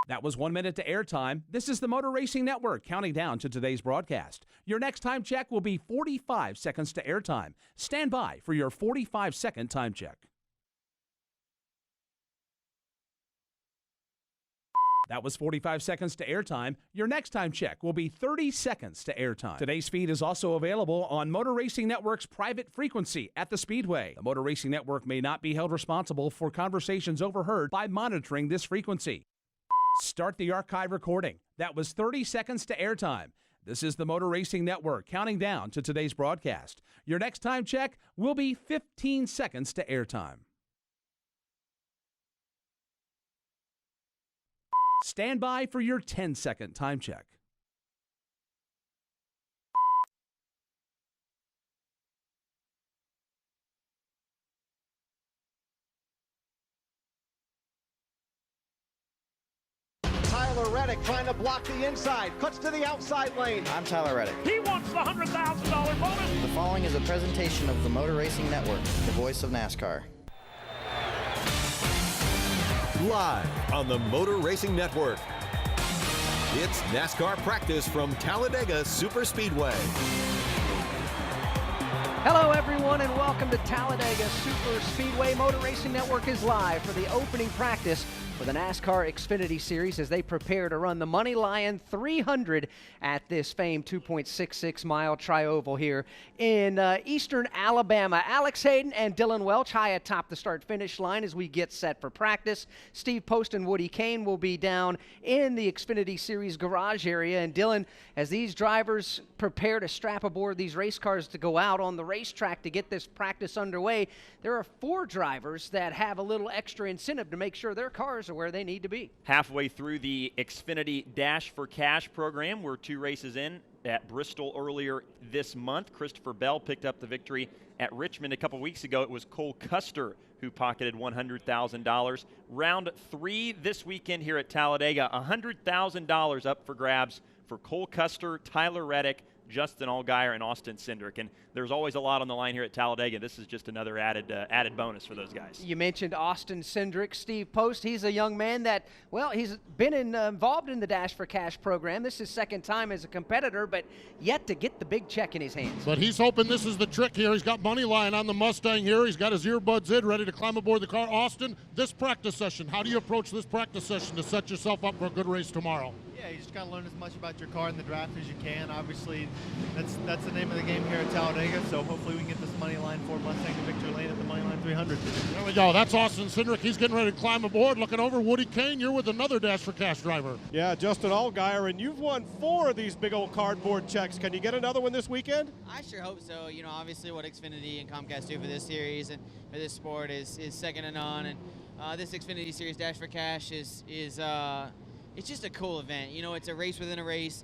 That was 1 minute to airtime. This is the Motor Racing Network counting down to today's broadcast. Your next time check will be 45 seconds to airtime. Stand by for your 45-second time check. That was 45 seconds to airtime. Your next time check will be 30 seconds to airtime. Today's feed is also available on Motor Racing Network's private frequency at the Speedway. The Motor Racing Network may not be held responsible for conversations overheard by monitoring this frequency. Start the archive recording. That was 30 seconds to airtime. This is the Motor Racing Network counting down to today's broadcast. Your next time check will be 15 seconds to airtime. Stand by for your 10-second time check. Reddick trying to block the inside, cuts to the outside lane. I'm Tyler Reddick. He wants the $100,000 bonus. The following is a presentation of the Motor Racing Network, the voice of NASCAR. Live on the Motor Racing Network, it's NASCAR practice from Talladega Superspeedway. Hello everyone and welcome to Talladega Superspeedway. Motor Racing Network is live for the opening practice for the NASCAR Xfinity Series as they prepare to run the Money Lion 300 at this famed 2.66-mile tri-oval here in eastern Alabama. Alex Hayden and Dylan Welch high atop the start-finish line as we get set for practice. Steve Post and Woody Kane will be down in the Xfinity Series garage area. And Dylan, as these drivers prepare to strap aboard these race cars to go out on the racetrack to get this practice underway, there are 4 drivers that have a little extra incentive to make sure their cars are where they need to be. Halfway through the Xfinity Dash for Cash program, we're 2 races in at Bristol earlier this month. Christopher Bell picked up the victory at Richmond a couple weeks ago. It was Cole Custer who pocketed $100,000. Round 3 this weekend here at Talladega, $100,000 up for grabs for Cole Custer, Tyler Reddick, Justin Allgaier, and Austin Cindric. And there's always a lot on the line here at Talladega. This is just another added bonus for those guys. You mentioned Austin Cindric. Steve Post, he's a young man that, well, he's been involved in the Dash for Cash program. This is his second time as a competitor, but yet to get the big check in his hands. But he's hoping this is the trick here. He's got money lying on the Mustang here. He's got his earbuds in, ready to climb aboard the car. Austin, this practice session, how do you approach this practice session to set yourself up for a good race tomorrow? Yeah, you just got to learn as much about your car in the draft as you can. Obviously, that's the name of the game here at Talladega, so hopefully we can get this Money Line 4 Mustang to victory lane at the Money Line 300. There we go. That's Austin Cindric. He's getting ready to climb aboard. Looking over, Woody Kane, you're with another Dash for Cash driver. Yeah, Justin Allgaier, and you've won 4 of these big old cardboard checks. Can you get another one this weekend? I sure hope so. You know, obviously what Xfinity and Comcast do for this series and for this sport is second to none. And this Xfinity Series Dash for Cash is it's just a cool event. You know, it's a race within a race.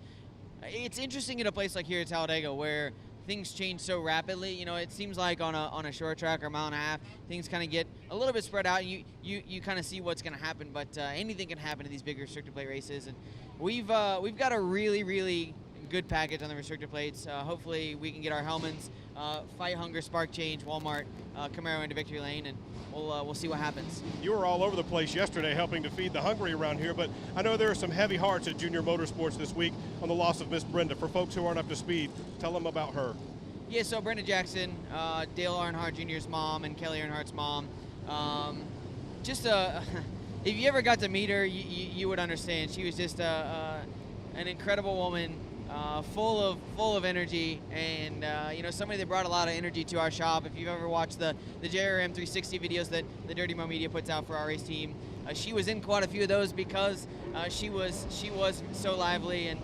It's interesting in a place like here at Talladega where things change so rapidly. You know, it seems like on a short track or mile and a half, things kind of get a little bit spread out. You kind of see what's going to happen, but anything can happen in these big restricted plate races. And we've got a really, really good package on the restricted plates. Hopefully we can get our Hellmans, Fight Hunger, Spark Change, Walmart, Camaro into victory lane, and we'll see what happens. You were all over the place yesterday helping to feed the hungry around here, but I know there are some heavy hearts at Junior Motorsports this week on the loss of Miss Brenda. For folks who aren't up to speed, tell them about her. Yeah, so Brenda Jackson, Dale Earnhardt Jr.'s mom and Kelly Earnhart's mom. If you ever got to meet her, you would understand. She was just an incredible woman, full of energy, and you know, somebody that brought a lot of energy to our shop. If you've ever watched the JRM 360 videos that the Dirty Mo Media puts out for our race team, she was in quite a few of those because she was so lively, and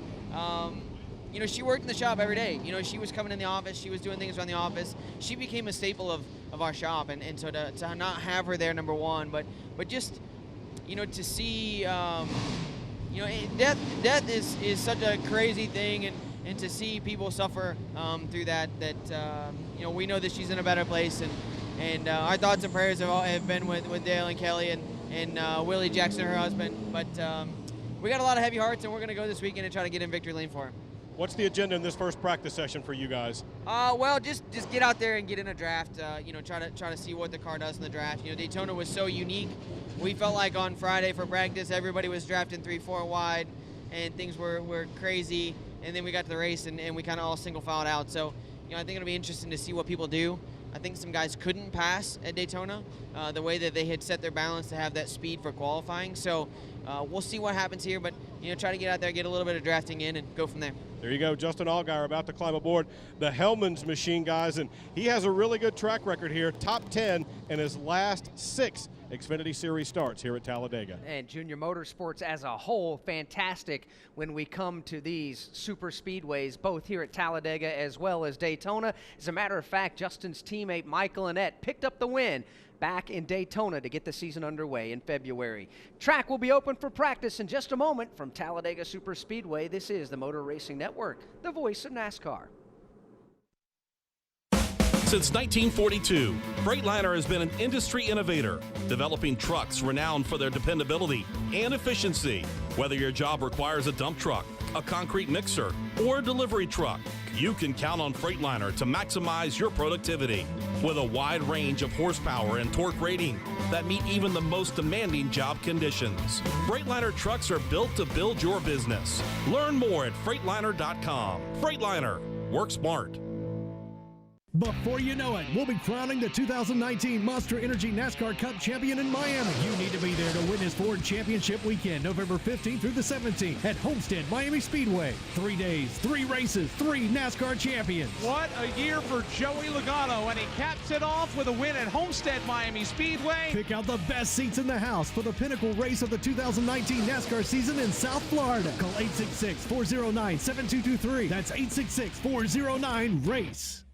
you know, she worked in the shop every day. You know, she was coming in the office, she was doing things around the office. She became a staple of our shop, and so to not have her there, number one, but just, you know, to see, you know, death is such a crazy thing, and to see people suffer through that, you know, we know that she's in a better place, and our thoughts and prayers have been with Dale and Kelly and Willie Jackson, her husband, but we got a lot of heavy hearts, and we're going to go this weekend and try to get in victory lane for her. What's the agenda in this first practice session for you guys? Well, just get out there and get in a draft. Try to see what the car does in the draft. Daytona was so unique. We felt like on Friday for practice, everybody was drafting 3-4 wide, and things were crazy. And then we got to the race, and we kind of all single filed out. So, I think it'll be interesting to see what people do. I think some guys couldn't pass at Daytona, the way that they had set their balance to have that speed for qualifying. So we'll see what happens here, but try to get out there, get a little bit of drafting in, and go from there. There you go, Justin Allgaier about to climb aboard the Hellman's machine, guys, and he has a really good track record here, top 10 in his last 6 Xfinity Series starts here at Talladega. And Junior Motorsports as a whole, fantastic when we come to these super speedways, both here at Talladega as well as Daytona. As a matter of fact, Justin's teammate Michael Annett picked up the win back in Daytona to get the season underway in February. Track will be open for practice in just a moment. From Talladega Superspeedway, this is the Motor Racing Network, the voice of NASCAR. Since 1942, Freightliner has been an industry innovator, developing trucks renowned for their dependability and efficiency. Whether your job requires a dump truck, a concrete mixer, or a delivery truck, you can count on Freightliner to maximize your productivity. With a wide range of horsepower and torque rating that meet even the most demanding job conditions, Freightliner trucks are built to build your business. Learn more at Freightliner.com. Freightliner, work smart. Before you know it, we'll be crowning the 2019 Monster Energy NASCAR Cup champion in Miami. You need to be there to witness Ford Championship Weekend, November 15th through the 17th at Homestead Miami Speedway. 3 days, 3 races, 3 NASCAR champions. What a year for Joey Logano, and he caps it off with a win at Homestead Miami Speedway. Pick out the best seats in the house for the pinnacle race of the 2019 NASCAR season in South Florida. Call 866-409-7223. That's 866-409-RACE.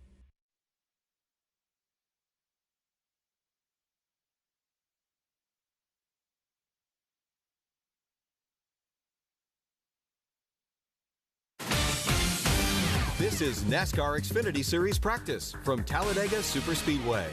This is NASCAR Xfinity Series Practice from Talladega Superspeedway.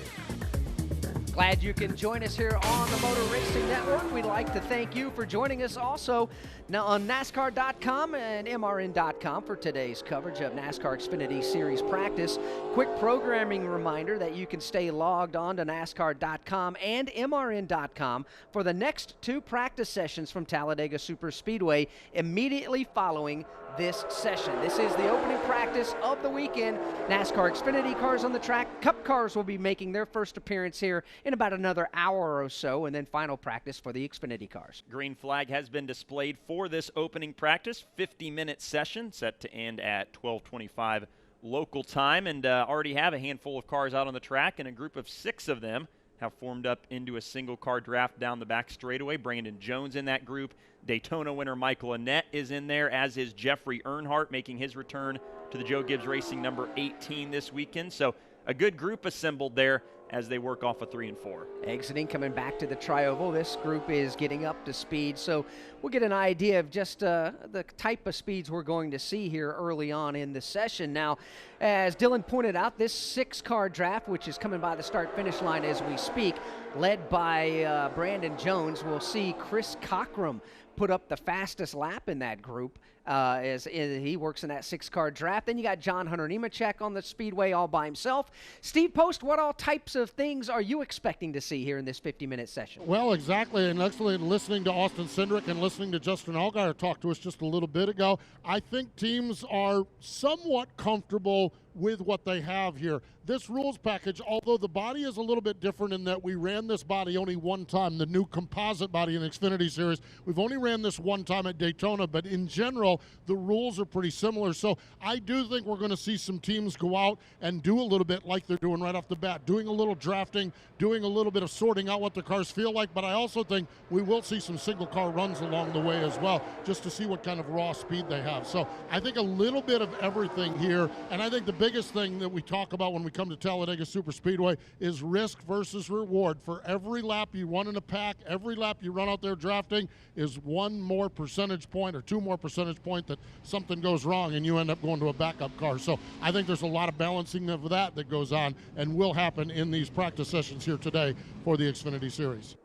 Glad you can join us here on the Motor Racing Network. We'd like to thank you for joining us also now on NASCAR.com and MRN.com for today's coverage of NASCAR Xfinity Series Practice. Quick programming reminder that you can stay logged on to NASCAR.com and MRN.com for the next 2 practice sessions from Talladega Superspeedway immediately following this session. This is the opening practice of the weekend. NASCAR Xfinity cars on the track. Cup cars will be making their first appearance here in about another hour or so, and then final practice for the Xfinity cars. Green flag has been displayed for this opening practice. 50-minute session set to end at 12:25 local time, and already have a handful of cars out on the track, and a group of 6 of them have formed up into a single car draft down the back straightaway. Brandon Jones in that group. Daytona winner Michael Annett is in there, as is Jeffrey Earnhardt, making his return to the Joe Gibbs Racing number 18 this weekend. So a good group assembled there as they work off of 3 and 4. Exiting, coming back to the Tri-Oval. This group is getting up to speed, so we'll get an idea of just the type of speeds we're going to see here early on in the session. Now, as Dylan pointed out, this 6-car draft, which is coming by the start-finish line as we speak, led by Brandon Jones, will see Chris Cockrum put up the fastest lap in that group as he works in that 6-car draft. Then you got John Hunter Nemechek on the speedway all by himself. Steve Post, what all types of things are you expecting to see here in this 50-minute session? Well, exactly, and actually listening to Austin Cindric and listening to Justin Allgaier talk to us just a little bit ago, I think teams are somewhat comfortable with what they have here. This rules package, although the body is a little bit different in that we ran this body only one time, the new composite body in the Xfinity Series. We've only ran this one time at Daytona, but in general, the rules are pretty similar. So I do think we're going to see some teams go out and do a little bit like they're doing right off the bat, doing a little drafting, doing a little bit of sorting out what the cars feel like, but I also think we will see some single car runs along the way as well, just to see what kind of raw speed they have. So I think a little bit of everything here, and I think the biggest thing that we talk about when we come to Talladega Superspeedway is risk versus reward. For every lap you run in a pack, every lap you run out there drafting is 1 more percentage point or 2 more percentage point that something goes wrong and you end up going to a backup car. So I think there's a lot of balancing of that goes on and will happen in these practice sessions here today for the Xfinity Series.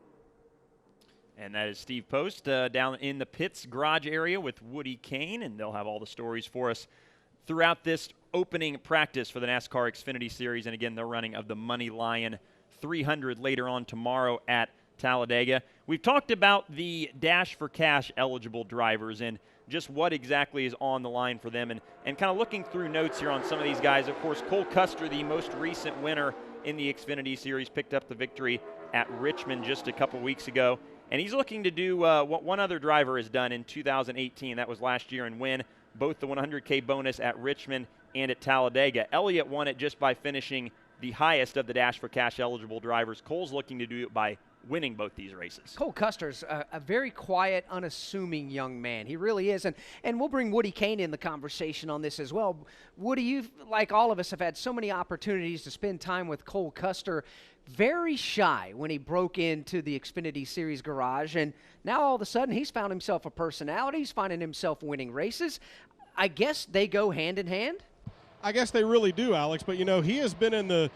And that is Steve Post down in the pits garage area with Woody Kane, and they'll have all the stories for us throughout this opening practice for the NASCAR Xfinity Series. And again, the running of the Money Lion 300 later on tomorrow at Talladega. We've talked about the Dash for Cash eligible drivers and just what exactly is on the line for them. And kind of looking through notes here on some of these guys, of course, Cole Custer, the most recent winner in the Xfinity Series, picked up the victory at Richmond just a couple weeks ago. And he's looking to do what one other driver has done in 2018. That was last year, and win both the 100K bonus at Richmond and at Talladega. Elliott won it just by finishing the highest of the Dash for Cash eligible drivers. Cole's looking to do it by winning both these races. Cole Custer's a very quiet, unassuming young man. He really is. And we'll bring Woody Kane in the conversation on this as well. Woody, you, like all of us, have had so many opportunities to spend time with Cole Custer. Very shy when he broke into the Xfinity Series garage, and now all of a sudden he's found himself a personality. He's finding himself winning races. I guess they go hand in hand? I guess they really do, Alex, but he has been in the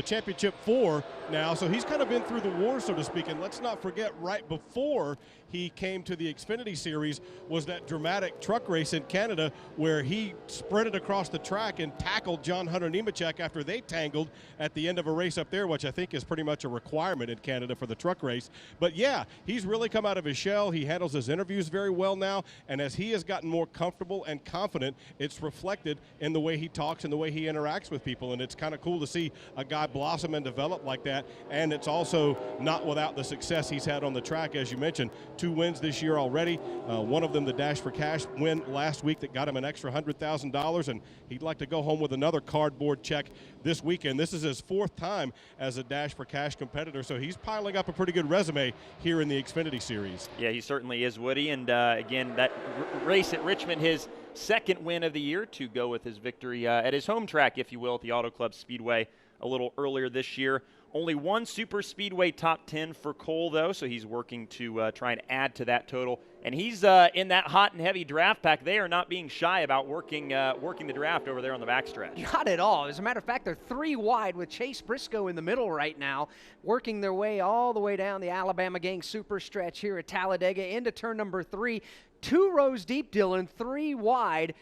championship 4 now, so he's kind of been through the war, so to speak. And let's not forget, right before he came to the Xfinity Series was that dramatic truck race in Canada where he sprinted across the track and tackled John Hunter Nemechek after they tangled at the end of a race up there, which I think is pretty much a requirement in Canada for the truck race. But yeah, he's really come out of his shell. He handles his interviews very well now, and as he has gotten more comfortable and confident, it's reflected in the way he talks and the way he interacts with people. And it's kind of cool to see a guy blossom and develop like that. And it's also not without the success he's had on the track, as you mentioned. 2 wins this year already. One of them, the Dash for Cash win last week that got him an extra $100,000, and he'd like to go home with another cardboard check this weekend. This is his 4th time as a Dash for Cash competitor, so he's piling up a pretty good resume here in the Xfinity Series. Yeah, he certainly is, Woody. And again, that race at Richmond, his 2nd win of the year, to go with his victory at his home track, if you will, at the Auto Club Speedway a little earlier this year. Only 1 Super Speedway top 10 for Cole, though, so he's working to try and add to that total. And he's in that hot and heavy draft pack. They are not being shy about working the draft over there on the backstretch. Not at all. As a matter of fact, they're 3 wide with Chase Briscoe in the middle right now, working their way all the way down the Alabama Gang super stretch here at Talladega into turn number 3. 2 rows deep, Dylan, 3 wide.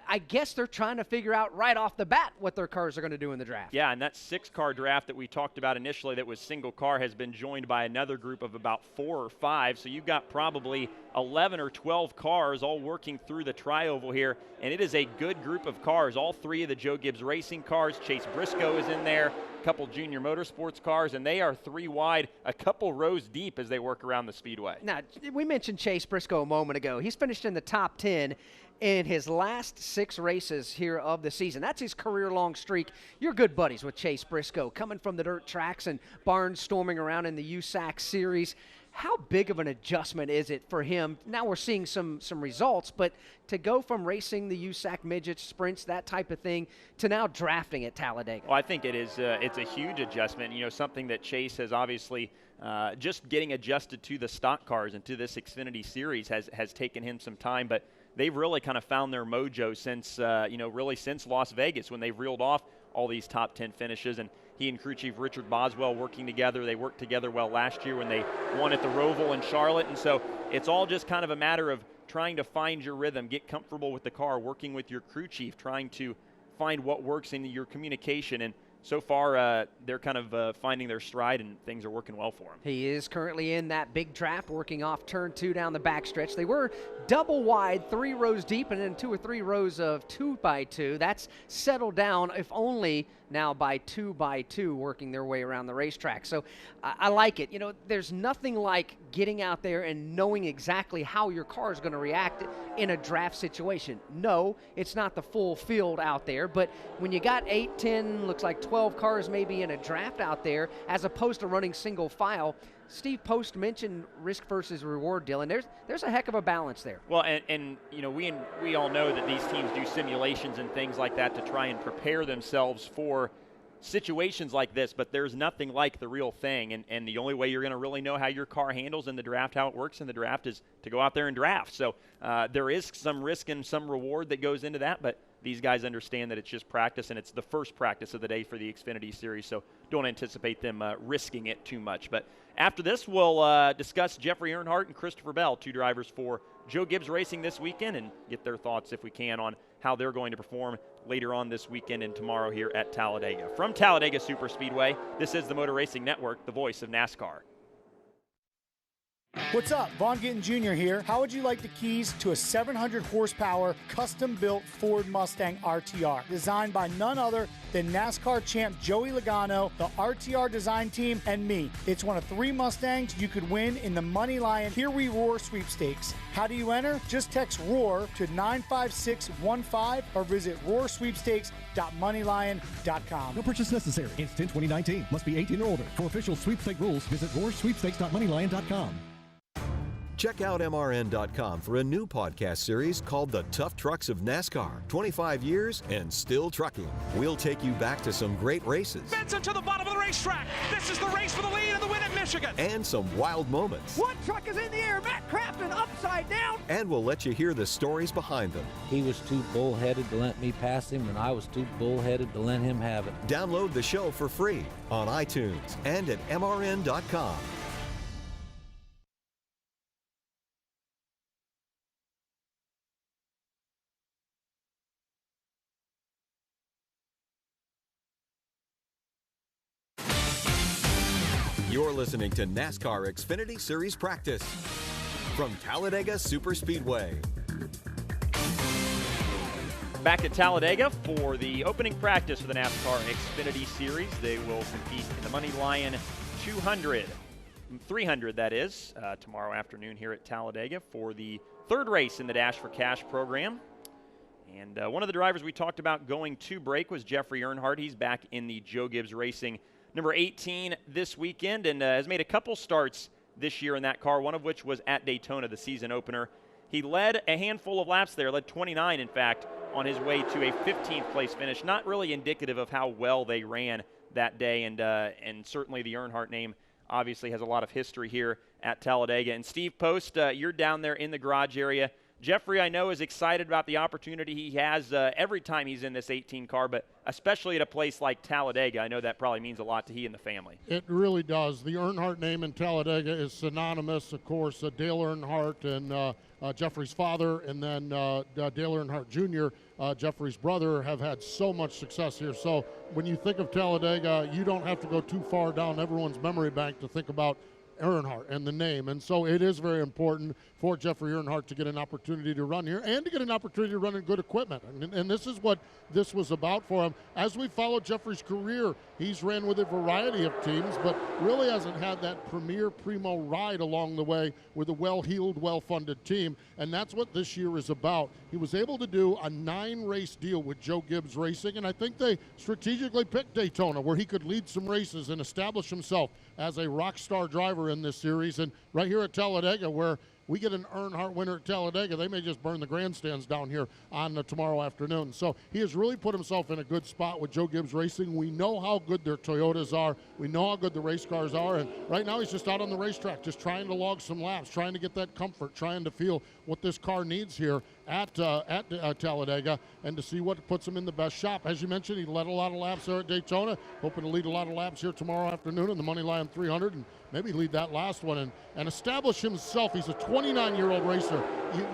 I guess they're trying to figure out right off the bat what their cars are going to do in the draft. Yeah, and that 6-car draft that we talked about initially that was single car has been joined by another group of about 4 or 5. So you've got probably 11 or 12 cars all working through the tri-oval here, and it is a good group of cars. All 3 of the Joe Gibbs Racing cars. Chase Briscoe is in there, a couple Junior Motorsports cars, and they are 3 wide, a couple rows deep as they work around the speedway. Now, we mentioned Chase Briscoe a moment ago. He's finished in the top 10 in his last 6 races here of the season. That's his career-long streak. You're good buddies with Chase Briscoe, coming from the dirt tracks and barnstorming around in the USAC Series. How big of an adjustment is it for him? Now we're seeing some results, but to go from racing the USAC midget sprints, that type of thing, to now drafting at Talladega. Well, I think it is. It's a huge adjustment. Something that Chase has obviously just getting adjusted to the stock cars and to this Xfinity Series has taken him some time, but they've really kind of found their mojo since really since Las Vegas, when they've reeled off all these top 10 finishes. And he and crew chief Richard Boswell working together. They worked together well last year when they won at the Roval in Charlotte. And so it's all just kind of a matter of trying to find your rhythm, get comfortable with the car, working with your crew chief, trying to find what works in your communication. And so far, they're kind of finding their stride, and things are working well for him. He is currently in that big draft, working off turn 2 down the backstretch. They were double wide, 3 rows deep, and then 2 or 3 rows of 2x2. That's settled down, if only now by 2x2, working their way around the racetrack. So I like it. There's nothing like getting out there and knowing exactly how your car is going to react in a draft situation. No, it's not the full field out there, but when you got 8, 10, looks like 12 cars maybe in a draft out there, as opposed to running single file, Steve Post mentioned risk versus reward, Dylan. There's a heck of a balance there. Well, and we all know that these teams do simulations and things like that to try and prepare themselves for situations like this, but there's nothing like the real thing. And the only way you're going to really know how your car handles in the draft, how it works in the draft, is to go out there and draft. So there is some risk and some reward that goes into that, but these guys understand that it's just practice, and it's the first practice of the day for the Xfinity Series, so don't anticipate them risking it too much. But after this, we'll discuss Jeffrey Earnhardt and Christopher Bell, 2 drivers for Joe Gibbs Racing this weekend, and get their thoughts, if we can, on how they're going to perform later on this weekend and tomorrow here at Talladega. From Talladega Superspeedway, this is the Motor Racing Network, the voice of NASCAR. What's up? Vaughn Gittin Jr. here. How would you like the keys to a 700 horsepower custom-built Ford Mustang RTR designed by none other than NASCAR champ Joey Logano, the RTR design team, and me? It's one of 3 Mustangs you could win in the Money Lion Here We Roar sweepstakes. How do you enter? Just text ROAR to 95615 or visit roarsweepstakes.moneylion.com. No purchase necessary. Instant 2019. Must be 18 or older. For official sweepstake rules, visit roarsweepstakes.moneylion.com. Check out MRN.com for a new podcast series called The Tough Trucks of NASCAR. 25 years and still trucking. We'll take you back to some great races. Benson to the bottom of the racetrack. This is the race for the lead and the win at Michigan. And some wild moments. One truck is in the air. Matt Crafton upside down. And we'll let you hear the stories behind them. He was too bullheaded to let me pass him, and I was too bullheaded to let him have it. Download the show for free on iTunes and at MRN.com. You're listening to NASCAR Xfinity Series Practice from Talladega Superspeedway. Back at Talladega for the opening practice for the NASCAR Xfinity Series. They will compete in the Money Lion 300 that is, tomorrow afternoon here at Talladega for the 3rd race in the Dash for Cash program. And one of the drivers we talked about going to break was Jeffrey Earnhardt. He's back in the Joe Gibbs Racing number 18 this weekend, and has made a couple starts this year in that car, one of which was at Daytona, the season opener. He led a handful of laps there, led 29 in fact, on his way to a 15th place finish. Not really indicative of how well they ran that day, and certainly the Earnhardt name obviously has a lot of history here at Talladega. And Steve Post, you're down there in the garage area. Jeffrey, I know, is excited about the opportunity he has every time he's in this 18 car, but especially at a place like Talladega. I know that probably means a lot to he and the family. It really does. The Earnhardt name in Talladega is synonymous, of course. Dale Earnhardt and Jeffrey's father, and then Dale Earnhardt Jr., Jeffrey's brother, have had so much success here. So when you think of Talladega, you don't have to go too far down everyone's memory bank to think about Earnhardt and the name. And so it is very important for Jeffrey Earnhardt to get an opportunity to run here and to get an opportunity to run in good equipment. And this is what this was about for him. As we follow Jeffrey's career, he's ran with a variety of teams, but really hasn't had that premier primo ride along the way with a well-heeled, well-funded team. And that's what this year is about. He was able to do a 9-race deal with Joe Gibbs Racing, and I think they strategically picked Daytona, where he could lead some races and establish himself as a rock star driver in this series. And right here at Talladega, where we get an Earnhardt winner at Talladega, they may just burn the grandstands down here on tomorrow afternoon. So he has really put himself in a good spot with Joe Gibbs Racing. We know how good their Toyotas are. We know how good the race cars are. And right now he's just out on the racetrack, just trying to log some laps, trying to get that comfort, trying to feel what this car needs here at Talladega, and to see what puts him in the best shop. As you mentioned, he led a lot of laps there at Daytona, hoping to lead a lot of laps here tomorrow afternoon in the Money Lion 300, and maybe lead that last one and establish himself. He's a 29-year-old racer.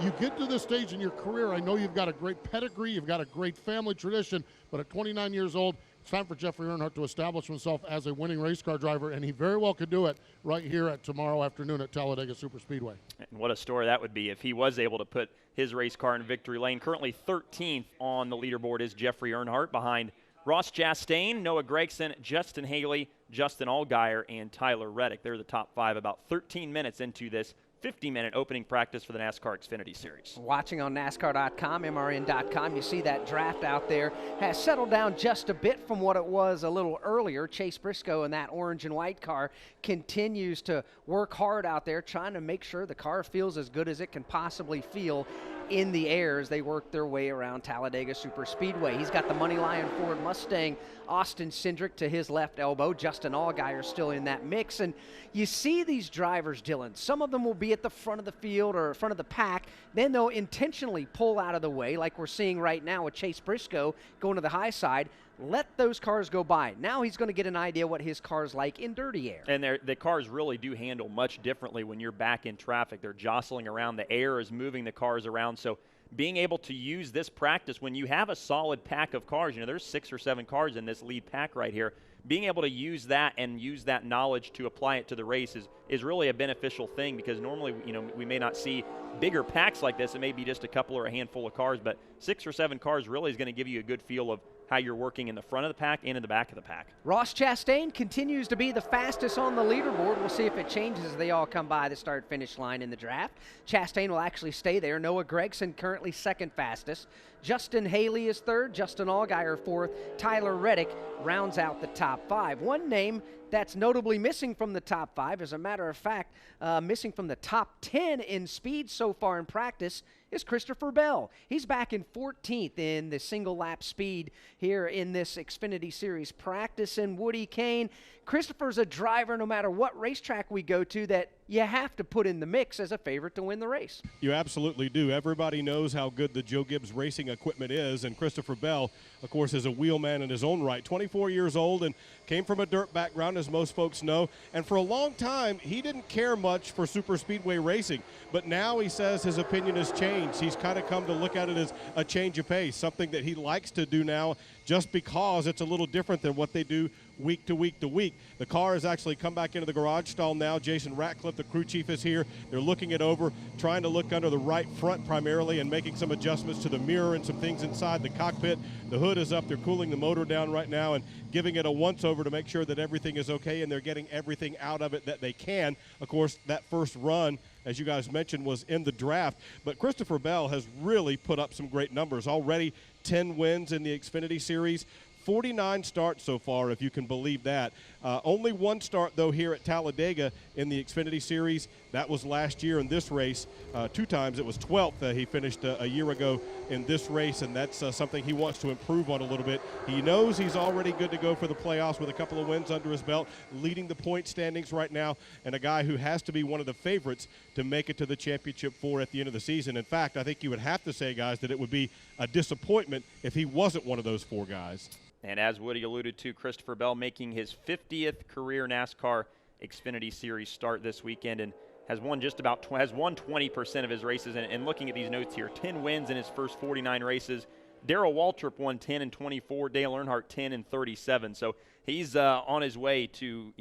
You get to this stage in your career, I know you've got a great pedigree, you've got a great family tradition, but at 29 years old, it's time for Jeffrey Earnhardt to establish himself as a winning race car driver, and he very well could do it right here at tomorrow afternoon at Talladega Superspeedway. And what a story that would be if he was able to put his race car in victory lane. Currently 13th on the leaderboard is Jeffrey Earnhardt, behind Ross Chastain, Noah Gragson, Justin Haley, Justin Allgaier, and Tyler Reddick. They're the top 5 about 13 minutes into this 50-minute opening practice for the NASCAR Xfinity Series. Watching on NASCAR.com, MRN.com, you see that draft out there has settled down just a bit from what it was a little earlier. Chase Briscoe in that orange and white car continues to work hard out there, trying to make sure the car feels as good as it can possibly feel in the air as they work their way around Talladega Superspeedway. He's got the Moneyline Ford Mustang Austin Cindric to his left elbow. Justin Allgaier still in that mix. And you see these drivers, Dylan, some of them will be at the front of the field or front of the pack. Then they'll intentionally pull out of the way, like we're seeing right now with Chase Briscoe going to the high side. Let those cars go by. Now he's going to get an idea what his car's like in dirty air. And the cars really do handle much differently when you're back in traffic. They're jostling around. The air is moving the cars around. So being able to use this practice when you have a solid pack of cars, there's 6 or 7 cars in this lead pack right here, being able to use that and use that knowledge to apply it to the race is really a beneficial thing, because normally, we may not see bigger packs like this. It may be just a couple or a handful of cars, but 6 or 7 cars really is going to give you a good feel of how you're working in the front of the pack and in the back of the pack. Ross Chastain continues to be the fastest on the leaderboard. We'll see if it changes as they all come by the start-finish line in the draft. Chastain will actually stay there. Noah Gragson currently second fastest. Justin Haley is third. Justin Allgaier fourth. Tyler Reddick rounds out the top 5. One name that's notably missing from the top 5, as a matter of fact, missing from the top 10 in speed so far in practice, is Christopher Bell. He's back in 14th in the single lap speed here in this Xfinity Series Practice. And Woody Kane, Christopher's a driver no matter what racetrack we go to that you have to put in the mix as a favorite to win the race. You absolutely do. Everybody knows how good the Joe Gibbs racing equipment is, and Christopher Bell, of course, is a wheelman in his own right. 24 years old and came from a dirt background, as most folks know, and for a long time he didn't care much for super speedway racing, but now he says his opinion has changed. He's kind of come to look at it as a change of pace, something that he likes to do now just because it's a little different than what they do week to week to week. The car has actually come back into the garage stall now. Jason Ratcliffe, the crew chief, is here. They're looking it over, trying to look under the right front primarily and making some adjustments to the mirror and some things inside the cockpit. The hood is up. They're cooling the motor down right now and giving it a once-over to make sure that everything is okay, and they're getting everything out of it that they can. Of course, that first run, as you guys mentioned, was in the draft. But Christopher Bell has really put up some great numbers. Already 10 wins in the Xfinity Series, 49 starts so far, if you can believe that. Only one start, though, here at Talladega in the Xfinity Series. That was last year in this race. 2 times. It was 12th. He finished a year ago in this race, and that's something he wants to improve on a little bit. He knows he's already good to go for the playoffs with a couple of wins under his belt, leading the point standings right now, and a guy who has to be one of the favorites to make it to the championship 4 at the end of the season. In fact, I think you would have to say, guys, that it would be a disappointment if he wasn't one of those 4 guys. And as Woody alluded to, Christopher Bell making his 50th career NASCAR Xfinity Series start this weekend, and has won has won 20% of his races. And looking at these notes here, 10 wins in his first 49 races. Darrell Waltrip won 10 and 24. Dale Earnhardt 10 and 37. So he's on his way to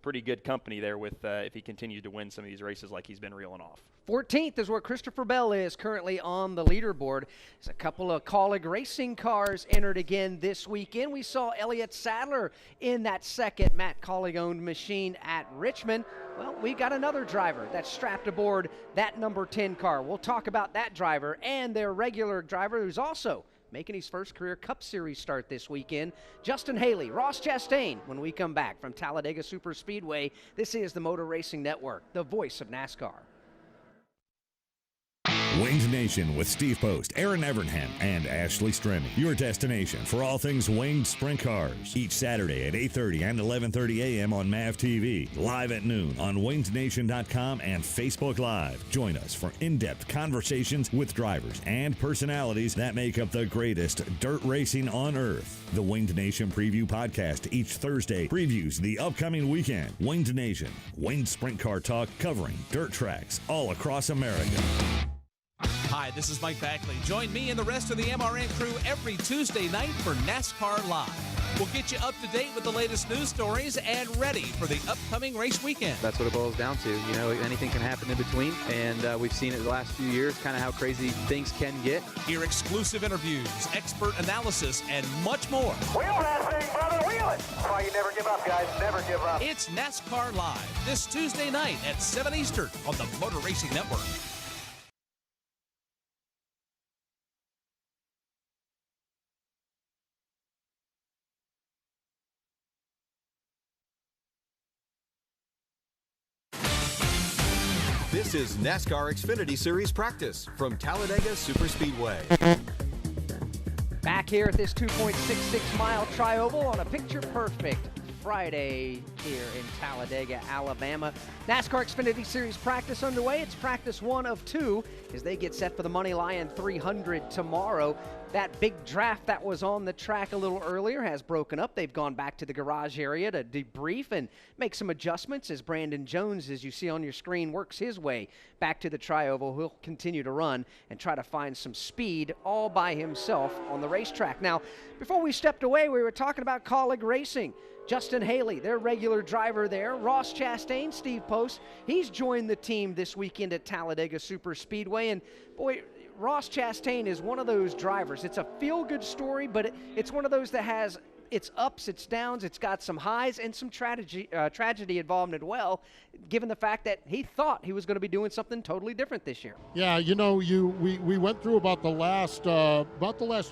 pretty good company there with if he continues to win some of these races like he's been reeling off. 14th is where Christopher Bell is currently on the leaderboard. There's a couple of Kaulig racing cars entered again this weekend. We saw Elliott Sadler in that second Matt Kaulig-owned machine at Richmond. Well, we got another driver that's strapped aboard that number 10 car. We'll talk about that driver and their regular driver who's also making his first career Cup Series start this weekend. Justin Haley, Ross Chastain, when we come back from Talladega Superspeedway. This is the Motor Racing Network, the voice of NASCAR. Wings Nation with Steve Post, Aaron Evernham, and Ashley Stremme. Your destination for all things winged sprint cars. Each Saturday at 8:30 and 11:30 a.m. on MAV TV. Live at noon on wingsnation.com and Facebook Live. Join us for in-depth conversations with drivers and personalities that make up the greatest dirt racing on earth. The Winged Nation Preview Podcast each Thursday previews the upcoming weekend. Winged Nation, winged sprint car talk covering dirt tracks all across America. Hi, this is Mike Backley. Join me and the rest of the MRN crew every Tuesday night for NASCAR Live. We'll get you up to date with the latest news stories and ready for the upcoming race weekend. That's what it boils down to. Anything can happen in between, and we've seen it the last few years, kind of how crazy things can get. Hear exclusive interviews, expert analysis, and much more. Wheel that thing, brother, wheel it! That's why you never give up, guys, never give up. It's NASCAR Live this Tuesday night at 7 Eastern on the Motor Racing Network. This This is NASCAR Xfinity Series Practice from Talladega Superspeedway. Back here at this 2.66-mile tri-oval on a picture-perfect Friday here in Talladega, Alabama. NASCAR Xfinity Series Practice underway. It's practice 1 of 2 as they get set for the Money Lion 300 tomorrow. That big draft that was on the track a little earlier has broken up. They've gone back to the garage area to debrief and make some adjustments as Brandon Jones, as you see on your screen, works his way back to the tri-oval. He'll continue to run and try to find some speed all by himself on the racetrack. Now, before we stepped away, we were talking about Kaulig Racing. Justin Haley, their regular driver there. Ross Chastain, Steve Post, he's joined the team this weekend at Talladega Superspeedway. And boy, Ross Chastain is one of those drivers. It's a feel-good story, but it's one of those that has its ups, its downs, it's got some highs and some tragedy involved as well, given the fact that he thought he was going to be doing something totally different this year. Yeah, you know, we went through about the last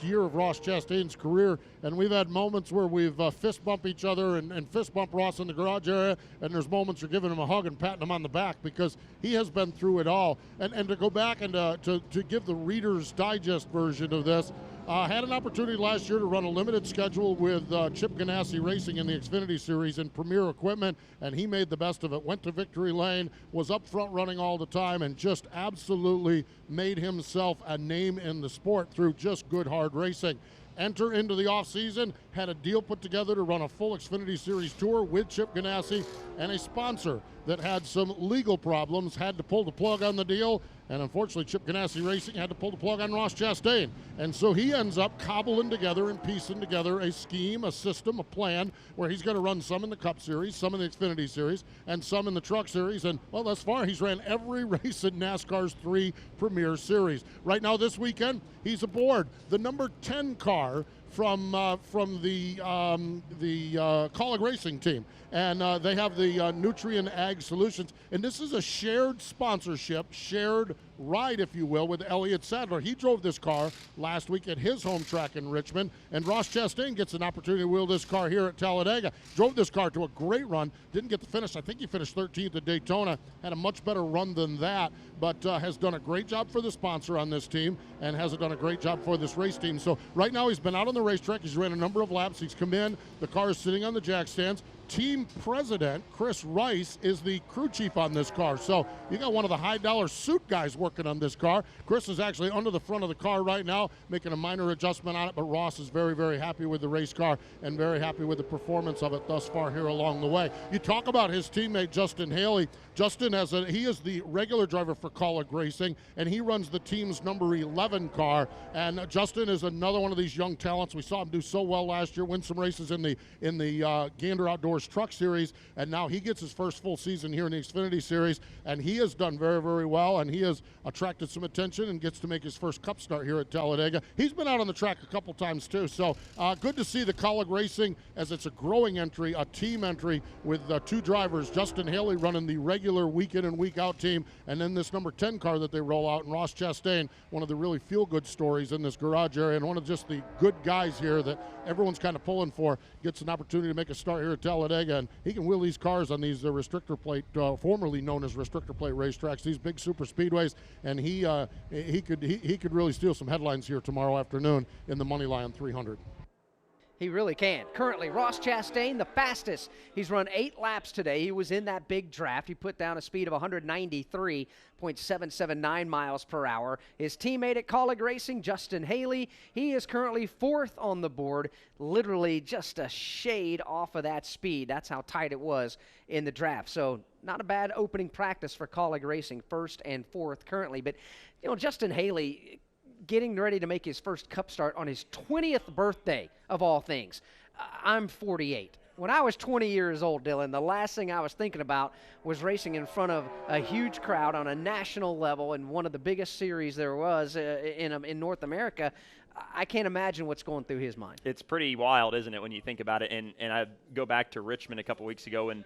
year of Ross Chastain's career, and we've had moments where we've fist bump each other and fist bump Ross in the garage area, and there's moments you're giving him a hug and patting him on the back because he has been through it all. And to go back and to give the Reader's Digest version of this, had an opportunity last year to run a limited schedule with Chip Ganassi Racing in the Xfinity Series in premier equipment, and he made the best of it. Went to victory lane, was up front running all the time, and just absolutely made himself a name in the sport through just good, hard racing. Enter into the offseason, had a deal put together to run a full Xfinity Series tour with Chip Ganassi and a sponsor that had some legal problems, had to pull the plug on the deal, and unfortunately Chip Ganassi Racing had to pull the plug on Ross Chastain. And so he ends up cobbling together and piecing together a scheme, a system, a plan where he's going to run some in the Cup Series, some in the Xfinity Series, and some in the Truck Series. And, well, thus far he's ran every race in NASCAR's 3 Premier Series. Right now this weekend, he's aboard the number 10 car from the Kaulig Racing team. And they have the Nutrient Ag Solutions. And this is a shared sponsorship, shared ride, if you will, with Elliott Sadler. He drove this car last week at his home track in Richmond, and Ross Chastain gets an opportunity to wheel this car here at Talladega. Drove this car to a great run, didn't get the finish. I think he finished 13th at Daytona, had a much better run than that, but has done a great job for the sponsor on this team and has done a great job for this race team. So right now he's been out on the racetrack. He's ran a number of laps. He's come in. The car is sitting on the jack stands. Team president Chris Rice is the crew chief on this car. So you got one of the high-dollar suit guys working on this car. Chris is actually under the front of the car right now, making a minor adjustment on it, but Ross is very, very happy with the race car and very happy with the performance of it thus far here along the way. You talk about his teammate Justin Haley. Justin he is the regular driver for Kaulig Racing, and he runs the team's number 11 car. And Justin is another one of these young talents. We saw him do so well last year, win some races in the Gander Outdoors Truck Series, and now he gets his first full season here in the Xfinity Series, and he has done very, very well, and he has attracted some attention and gets to make his first Cup start here at Talladega. He's been out on the track a couple times too, so good to see the Kaulig Racing as it's a growing entry, a team entry with 2 drivers, Justin Haley running the regular week in and week out team, and then this number 10 car that they roll out, and Ross Chastain, one of the really feel-good stories in this garage area, and one of just the good guys here that everyone's kind of pulling for, gets an opportunity to make a start here at Talladega, and he can wheel these cars on these restrictor plate, formerly known as restrictor plate racetracks, these big super speedways, and he could really steal some headlines here tomorrow afternoon in the Money Lion 300. He really can. Currently, Ross Chastain, the fastest. He's run 8 laps today. He was in that big draft. He put down a speed of 193.779 miles per hour. His teammate at Kaulig Racing, Justin Haley, he is currently 4th on the board, literally just a shade off of that speed. That's how tight it was in the draft. So not a bad opening practice for Kaulig Racing, 1st and 4th currently. But, you know, Justin Haley getting ready to make his first Cup start on his 20th birthday, of all things. I'm 48. When I was 20 years old, Dylan, the last thing I was thinking about was racing in front of a huge crowd on a national level in one of the biggest series there was in North America. I can't imagine what's going through his mind. It's pretty wild, isn't it, when you think about it? And I go back to Richmond a couple weeks ago, and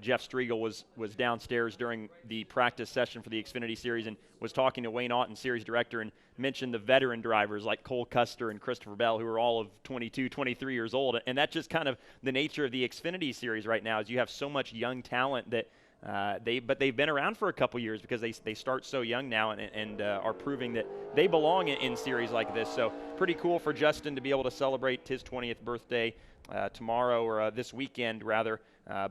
Jeff Striegel was downstairs during the practice session for the Xfinity Series and was talking to Wayne Aughton, series director, and mentioned the veteran drivers like Cole Custer and Christopher Bell, who are all of 22, 23 years old. And that's just kind of the nature of the Xfinity Series right now, is you have so much young talent that But they've been around for a couple years because they start so young now and are proving that they belong in series like this. So pretty cool for Justin to be able to celebrate his 20th birthday tomorrow, or this weekend rather,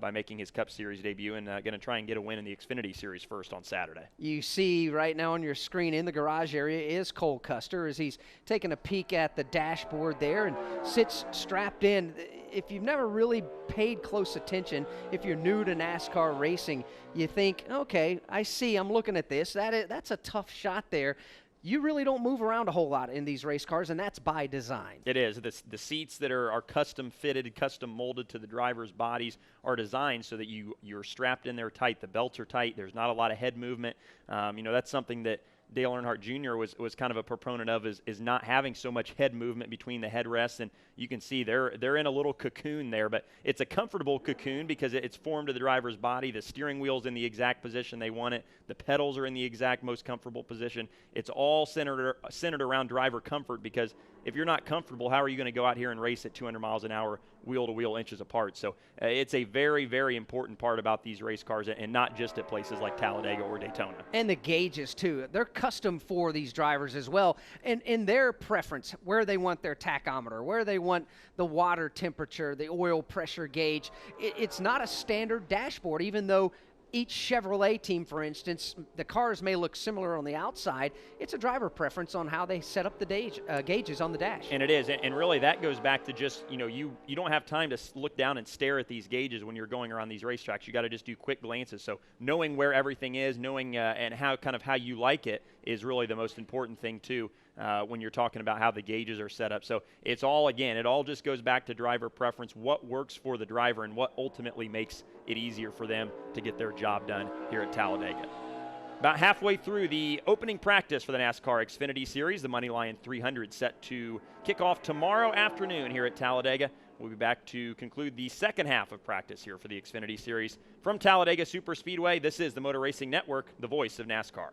by making his Cup Series debut, and going to try and get a win in the Xfinity Series first on Saturday. You see right now on your screen in the garage area is Cole Custer as he's taking a peek at the dashboard there and sits strapped in. If you've never really paid close attention, if you're new to NASCAR racing, you think, okay, I see, I'm looking at this. That's a tough shot there. You really don't move around a whole lot in these race cars, and that's by design. It is. The seats that are custom fitted, custom molded to the drivers' bodies are designed so that you're strapped in there tight. The belts are tight. There's not a lot of head movement. That's something that Dale Earnhardt Jr. was kind of a proponent of, is not having so much head movement between the headrests, and you can see they're in a little cocoon there, but it's a comfortable cocoon because it's formed to the driver's body. The steering wheel's in the exact position they want it. The pedals are in the exact most comfortable position. It's all centered around driver comfort, because if you're not comfortable, how are you going to go out here and race at 200 miles an hour, wheel to wheel, inches apart? So it's a very, very important part about these race cars, and not just at places like Talladega or Daytona. And the gauges too. They're custom for these drivers as well, and in their preference, where they want their tachometer, where they want the water temperature, the oil pressure gauge. It's not a standard dashboard, even though each Chevrolet team, for instance, the cars may look similar on the outside. It's a driver preference on how they set up the gauges on the dash. And it is, and really that goes back to just, you don't have time to look down and stare at these gauges when you're going around these racetracks. You got to just do quick glances. So knowing where everything is, knowing and how you like it is really the most important thing too. When you're talking about how the gauges are set up. So it all just goes back to driver preference, what works for the driver and what ultimately makes it easier for them to get their job done here at Talladega. About halfway through the opening practice for the NASCAR Xfinity Series, the Moneyline 300 set to kick off tomorrow afternoon here at Talladega. We'll be back to conclude the second half of practice here for the Xfinity Series. From Talladega Superspeedway, this is the Motor Racing Network, the voice of NASCAR.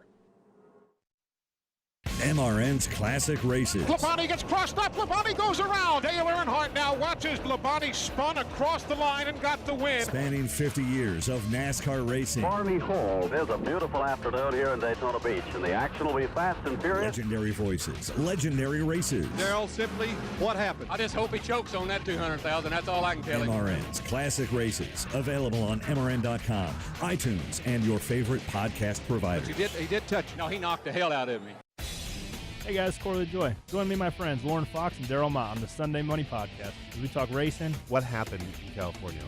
MRN's Classic Races. Labonte gets crossed up. Labonte goes around. Dale Earnhardt now watches Labonte spun across the line and got the win. Spanning 50 years of NASCAR racing. Barney Hall. It is a beautiful afternoon here in Daytona Beach, and the action will be fast and furious. Legendary voices, legendary races. Darrell, simply, what happened? I just hope he chokes on that 200,000. That's all I can tell him. MRN's Classic Races, available on MRN.com, iTunes, and your favorite podcast provider. But he did touch. No, he knocked the hell out of me. Hey guys, Corley Joy. Join me and my friends Lauren Fox and Daryl Mott on the Sunday Money Podcast as we talk racing. What happened in California?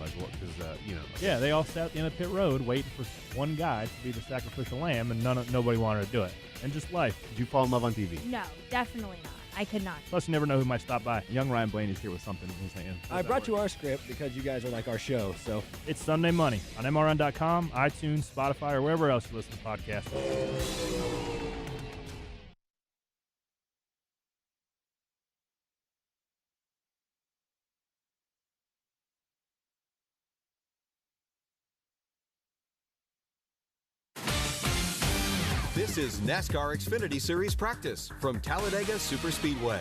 Yeah, they all sat in a pit road waiting for one guy to be the sacrificial lamb, and nobody wanted to do it. And just life. Did you fall in love on TV? No, definitely not. I could not. Plus, you never know who might stop by. Young Ryan Blaney's here with something he's saying. I brought you our script because you guys are like our show. So it's Sunday Money on MRN.com, iTunes, Spotify, or wherever else you listen to podcasts. This is NASCAR Xfinity Series Practice from Talladega Superspeedway.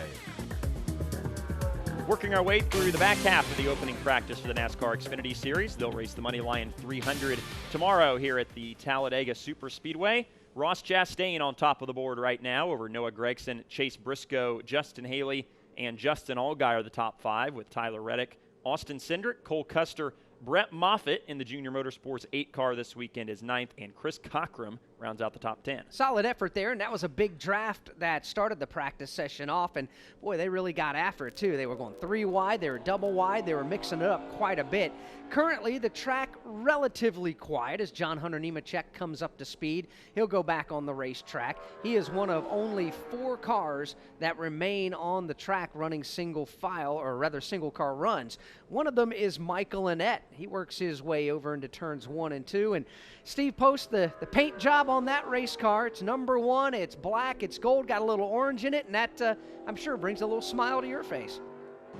Working our way through the back half of the opening practice for the NASCAR Xfinity Series. They'll race the Moneyline 300 tomorrow here at the Talladega Superspeedway. Ross Chastain on top of the board right now over Noah Gragson, Chase Briscoe, Justin Haley, and Justin Allgaier, the top five, with Tyler Reddick, Austin Cindric, Cole Custer, Brett Moffitt in the Junior Motorsports 8 car this weekend is 9th, and Chris Cockrum rounds out the top 10. Solid effort there, and that was a big draft that started the practice session off, and boy, they really got after it too. They were going 3 wide, they were double wide, they were mixing it up quite a bit. Currently, the track relatively quiet as John Hunter Nemechek comes up to speed. He'll go back on the racetrack. He is one of only 4 cars that remain on the track running single file, or rather single car runs. One of them is Michael Annett. He works his way over into turns 1 and 2, and Steve Post, the paint job on that race car, it's number 1, it's black, it's gold, got a little orange in it, and that, I'm sure, brings a little smile to your face.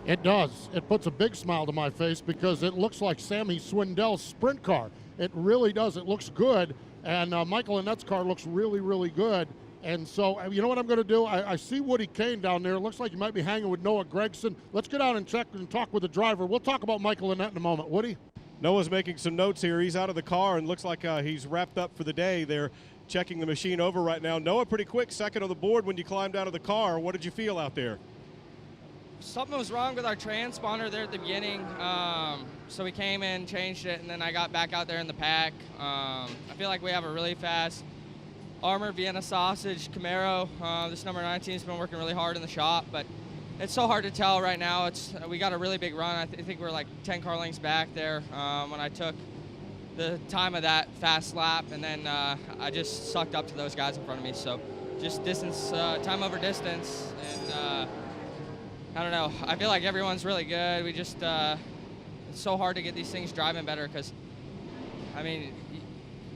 It does. It puts a big smile to my face because it looks like Sammy Swindell's sprint car. It really does. It looks good, and Michael Annett's car looks really, really good. And so, you know what I'm going to do? I see Woody Kane down there. It looks like he might be hanging with Noah Gragson. Let's get out and check and talk with the driver. We'll talk about Michael Annett in a moment. Woody? Noah's making some notes here. He's out of the car and looks like he's wrapped up for the day. They're checking the machine over right now. Noah, pretty quick, second on the board when you climbed out of the car. What did you feel out there? Something was wrong with our transponder there at the beginning, so we came in, changed it, and then I got back out there in the pack. I feel like we have a really fast Armor Vienna Sausage Camaro. This number 19 has been working really hard in the shop, but it's so hard to tell right now. We got a really big run. I think we're like 10 car lengths back there when I took the time of that fast lap, and then I just sucked up to those guys in front of me. So just distance, time over distance, and I don't know. I feel like everyone's really good. We just, it's so hard to get these things driving better because, I mean,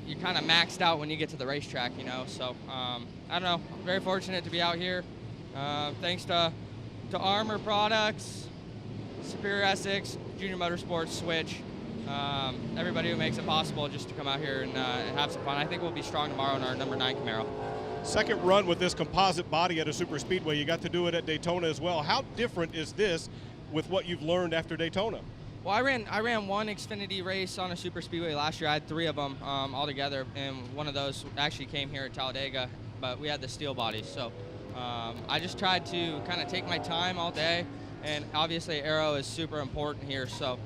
you're kind of maxed out when you get to the racetrack, you know. So, I don't know. I'm very fortunate to be out here. Thanks to Armor Products, Superior Essex, Junior Motorsports, Switch, everybody who makes it possible just to come out here and have some fun. I think we'll be strong tomorrow in our number 9 Camaro. Second run with this composite body at a super speedway. You got to do it at Daytona as well. How different is this with what you've learned after Daytona? Well, I ran one Xfinity race on a super speedway last year. I had 3 of them all together, and one of those actually came here at Talladega, but we had the steel body. So I just tried to kind of take my time all day, and obviously aero is super important here. So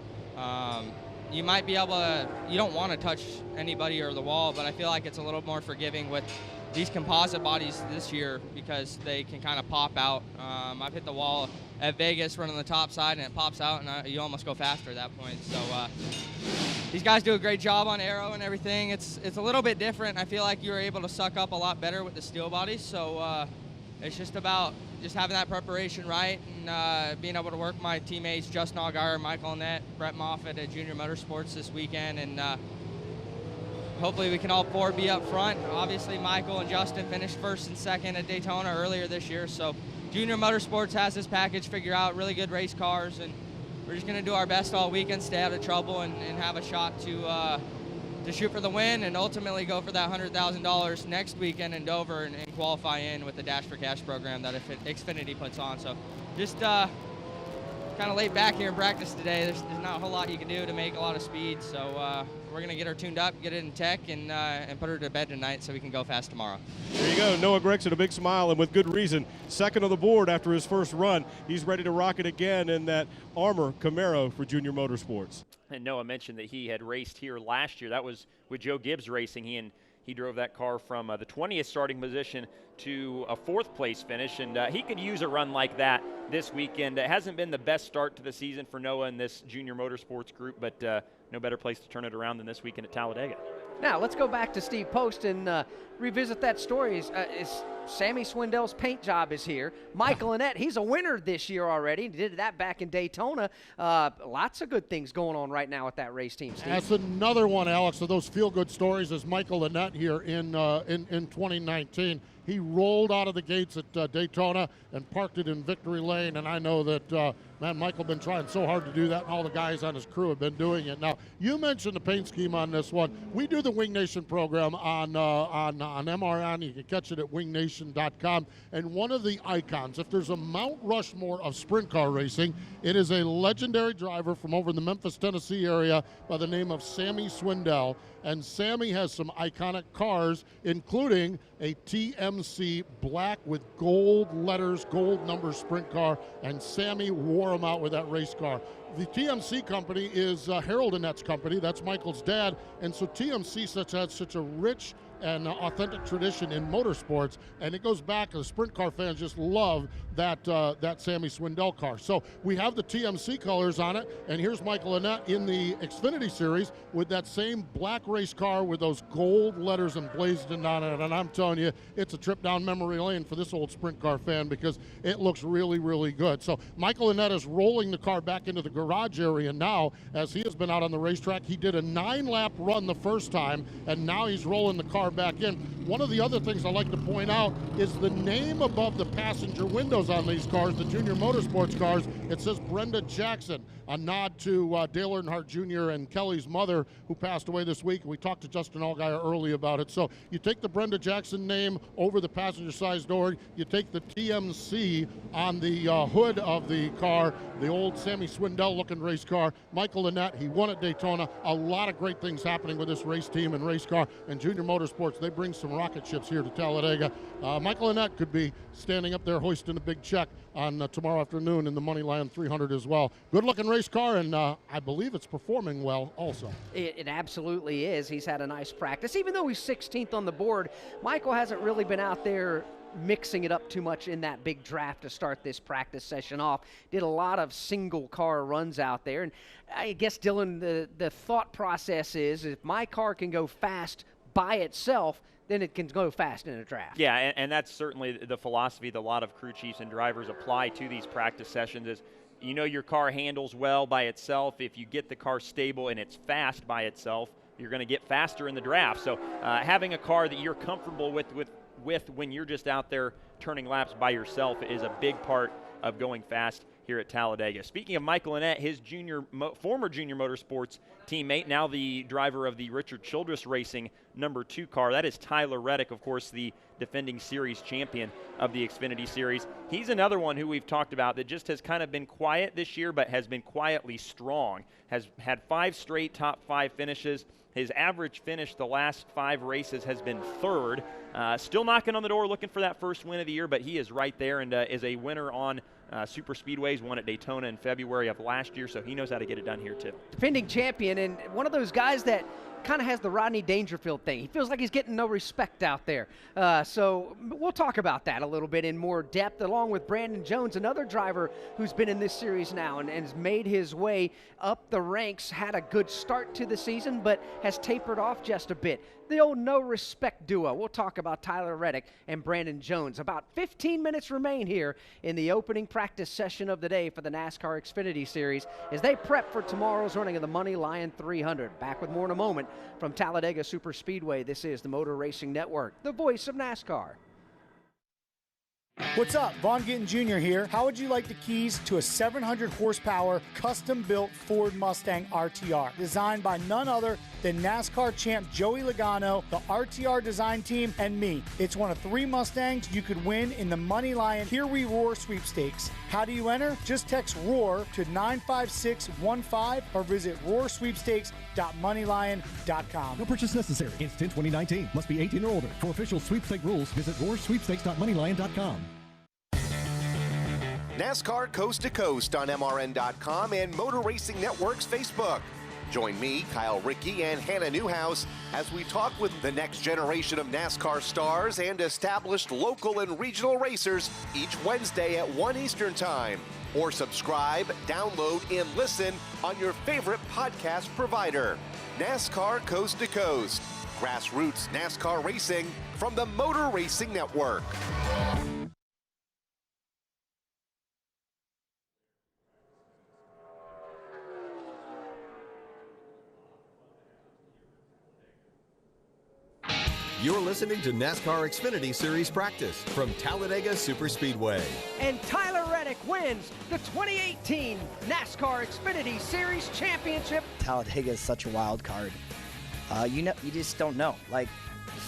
you might be able to, you don't want to touch anybody or the wall, but I feel like it's a little more forgiving with these composite bodies this year because they can kind of pop out. I've hit the wall at Vegas running the top side and it pops out and you almost go faster at that point. So these guys do a great job on aero and everything. It's a little bit different. I feel like you were able to suck up a lot better with the steel bodies. So it's just about just having that preparation right and being able to work my teammates, Justin Allgaier, Michael Annette, Brett Moffitt at Junior Motorsports this weekend, and hopefully we can all 4 be up front. Obviously Michael and Justin finished first and second at Daytona earlier this year, so Junior Motorsports has this package figured out, really good race cars, and we're just going to do our best all weekend, stay out of trouble, and have a shot to shoot for the win and ultimately go for that $100,000 next weekend in Dover and qualify in with the Dash for Cash program that Xfinity puts on. So just kind of laid back here in practice today. There's not a whole lot you can do to make a lot of speed, so we're going to get her tuned up, get it in tech, and put her to bed tonight so we can go fast tomorrow. There you go. Noah Gregson, a big smile, and with good reason. Second on the board after his first run. He's ready to rock it again in that Armor Camaro for Junior Motorsports. And Noah mentioned that he had raced here last year. That was with Joe Gibbs Racing. He drove that car from the 20th starting position to a 4th place finish, and he could use a run like that this weekend. It hasn't been the best start to the season for Noah in this Junior Motorsports group, but no better place to turn it around than this weekend at Talladega. Now, let's go back to Steve Post and revisit that story. Sammy Swindell's paint job is here. Michael Annette, he's a winner this year already. He did that back in Daytona. Lots of good things going on right now with that race team, Steve. That's another one, Alex, of those feel-good stories is Michael Annette here in 2019. He rolled out of the gates at Daytona and parked it in Victory Lane, and I know that, man, Michael been trying so hard to do that, and all the guys on his crew have been doing it. Now, you mentioned the paint scheme on this one. We do the Wing Nation program on MRN. You can catch it at wingnation.com. And one of the icons, if there's a Mount Rushmore of sprint car racing, it is a legendary driver from over in the Memphis, Tennessee area by the name of Sammy Swindell. And Sammy has some iconic cars, including a TMC black with gold letters, gold number sprint car, and Sammy wore them out with that race car. The TMC company is Harold Annette's company. That's Michael's dad. And so TMC has such a rich and authentic tradition in motorsports, and it goes back, the sprint car fans just love that Sammy Swindell car. So we have the TMC colors on it, and here's Michael Annette in the Xfinity Series with that same black race car with those gold letters emblazoned on it, and I'm telling you, it's a trip down memory lane for this old sprint car fan because it looks really, really good. So Michael Annette is rolling the car back into the garage area now as he has been out on the racetrack. He did a 9-lap run the first time, and now he's rolling the car back in. One of the other things I like to point out is the name above the passenger windows on these cars, the Junior Motorsports cars. It says Brenda Jackson, a nod to Dale Earnhardt Jr. and Kelly's mother, who passed away this week. We talked to Justin Allgaier early about it. So you take the Brenda Jackson name over the passenger side door, you take the TMC on the hood of the car, the old Sammy Swindell looking race car. Michael Annett, he won at Daytona. A lot of great things happening with this race team and race car. And Junior Motorsports, they bring some rocket ships here to Talladega. Michael Annett could be standing up there hoisting a big check on tomorrow afternoon in the Moneyline 300 as well. Good looking race car, and I believe it's performing well also. It absolutely is. He's had a nice practice. Even though he's 16th on the board, Michael hasn't really been out there mixing it up too much in that big draft to start this practice session off. Did a lot of single car runs out there. And I guess, Dylan, the thought process is if my car can go fast by itself, then it can go fast in a draft. Yeah, and that's certainly the philosophy that a lot of crew chiefs and drivers apply to these practice sessions is, you know, your car handles well by itself. If you get the car stable and it's fast by itself, you're going to get faster in the draft. So having a car that you're comfortable with when you're just out there turning laps by yourself is a big part of going fast here at Talladega. Speaking of Michael Annett, his former Junior Motorsports teammate, now the driver of the Richard Childress Racing #2 car, that is Tyler Reddick, of course, the defending series champion of the Xfinity Series. He's another one who we've talked about that just has kind of been quiet this year, but has been quietly strong. Has had 5 straight top 5 finishes. His average finish the last 5 races has been 3rd. Still knocking on the door looking for that first win of the year, but he is right there and is a winner on super speedways, won at Daytona in February of last year, so he knows how to get it done here too. Defending champion, and one of those guys that kind of has the Rodney Dangerfield thing. He feels like he's getting no respect out there. So we'll talk about that a little bit in more depth, along with Brandon Jones, another driver who's been in this series now and has made his way up the ranks, had a good start to the season, but has tapered off just a bit. The old no respect duo. We'll talk about Tyler Reddick and Brandon Jones. About 15 minutes remain here in the opening practice session of the day for the NASCAR Xfinity Series as they prep for tomorrow's running of the Moneyline 300. Back with more in a moment from Talladega Superspeedway. This is the Motor Racing Network, the voice of NASCAR. What's up? Vaughn Gittin Jr. here. How would you like the keys to a 700 horsepower custom-built Ford Mustang RTR designed by none other than NASCAR champ Joey Logano, the RTR design team, and me? It's one of 3 Mustangs you could win in the Moneyline Here We Roar sweepstakes. How do you enter? Just text ROAR to 95615 or visit roarsweepstakes.moneyline.com. No purchase necessary. Instant 2019. Must be 18 or older. For official sweepstake rules, visit roarsweepstakes.moneyline.com. NASCAR Coast to Coast on MRN.com and Motor Racing Network's Facebook. Join me, Kyle Rickey, and Hannah Newhouse as we talk with the next generation of NASCAR stars and established local and regional racers each Wednesday at 1 Eastern Time. Or subscribe, download, and listen on your favorite podcast provider. NASCAR Coast to Coast. Grassroots NASCAR racing from the Motor Racing Network. You're listening to NASCAR Xfinity Series Practice from Talladega Superspeedway. And Tyler Reddick wins the 2018 NASCAR Xfinity Series Championship. Talladega is such a wild card. You just don't know. Like,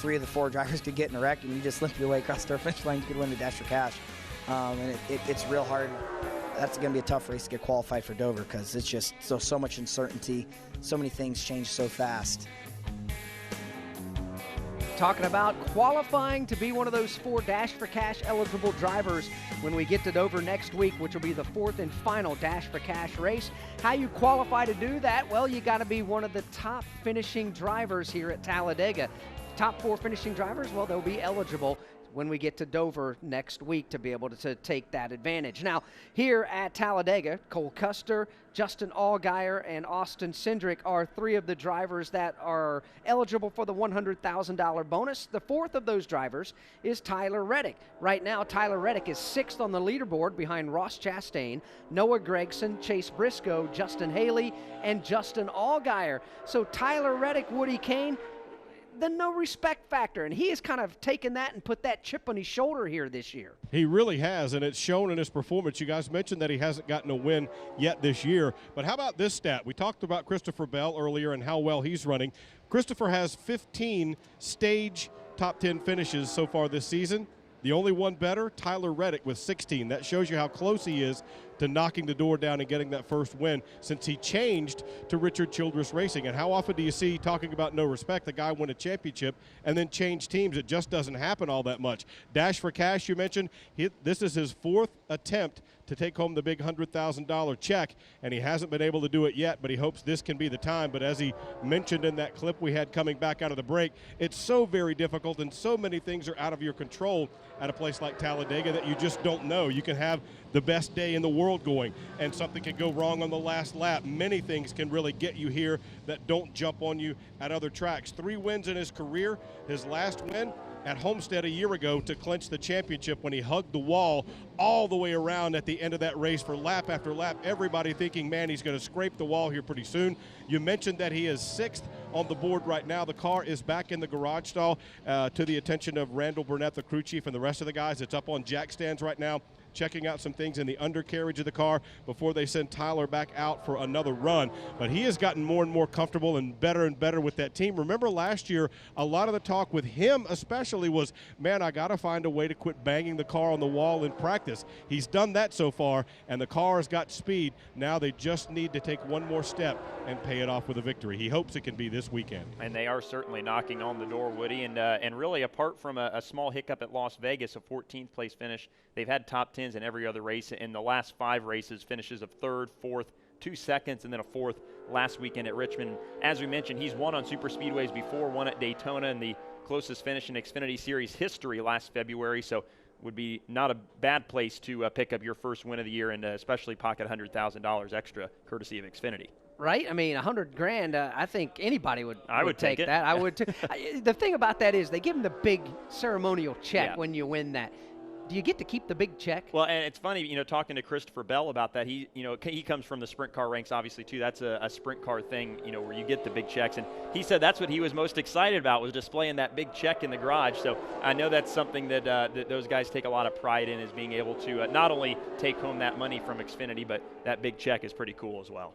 3 of the 4 drivers could get in a wreck, and you just limp your way across the finish line. You could win the Dash for Cash. And it's real hard. That's going to be a tough race to get qualified for Dover because it's just so much uncertainty. So many things change so fast. Talking about qualifying to be one of those 4 Dash for Cash eligible drivers when we get to Dover next week, which will be the 4th and final Dash for Cash race. How you qualify to do that? Well, you got to be one of the top finishing drivers here at Talladega. Top 4 finishing drivers, well, they'll be eligible when we get to Dover next week to be able to take that advantage. Now, here at Talladega, Cole Custer, Justin Allgaier, and Austin Cindric are 3 of the drivers that are eligible for the $100,000 bonus. The 4th of those drivers is Tyler Reddick. Right now, Tyler Reddick is 6th on the leaderboard behind Ross Chastain, Noah Gragson, Chase Briscoe, Justin Haley, and Justin Allgaier. So Tyler Reddick, Woody Kane, the no respect factor, and he has kind of taken that and put that chip on his shoulder here this year. He really has, and it's shown in his performance. You guys mentioned that he hasn't gotten a win yet this year, but how about this stat? We talked about Christopher Bell earlier and how well he's running. Christopher has 15 stage top 10 finishes so far this season. The only one better, Tyler Reddick with 16. That shows you how close he is to knocking the door down and getting that first win since he changed to Richard Childress Racing. And how often do you see, talking about no respect, the guy win a championship and then change teams? It just doesn't happen all that much. Dash for Cash, you mentioned, this is his 4th attempt to take home the big $100,000 check, and he hasn't been able to do it yet, but he hopes this can be the time. But as he mentioned in that clip we had coming back out of the break, it's so very difficult and so many things are out of your control at a place like Talladega that you just don't know. You can have the best day in the world going, and something can go wrong on the last lap. Many things can really get you here that don't jump on you at other tracks. 3 wins in his career. His last win at Homestead a year ago to clinch the championship when he hugged the wall all the way around at the end of that race for lap after lap. Everybody thinking, man, he's going to scrape the wall here pretty soon. You mentioned that he is 6th on the board right now. The car is back in the garage stall to the attention of Randall Burnett, the crew chief, and the rest of the guys. It's up on jack stands right now, checking out some things in the undercarriage of the car before they send Tyler back out for another run. But he has gotten more and more comfortable and better with that team. Remember last year, a lot of the talk with him especially was, man, I got to find a way to quit banging the car on the wall in practice. He's done that so far, and the car has got speed. Now they just need to take one more step and pay it off with a victory. He hopes it can be this weekend. And they are certainly knocking on the door, Woody. And really, apart from a small hiccup at Las Vegas, a 14th place finish, they've had top 10s in every other race. In the last 5 races, finishes of 3rd, 4th, 2 seconds, and then a 4th last weekend at Richmond. As we mentioned, he's won on super speedways before, won at Daytona in the closest finish in Xfinity Series history last February. So would be not a bad place to pick up your first win of the year and especially pocket $100,000 extra courtesy of Xfinity. Right? I mean, $100,000, I think anybody would take it. that. I would too. The thing about that is they give him the big ceremonial check when you win that. Do you get to keep the big check? Well, and it's funny, talking to Christopher Bell about that. He comes from the sprint car ranks, obviously, too. That's a sprint car thing, where you get the big checks. And he said that's what he was most excited about, was displaying that big check in the garage. So I know that's something that, that those guys take a lot of pride in, is being able to not only take home that money from Xfinity, but that big check is pretty cool as well.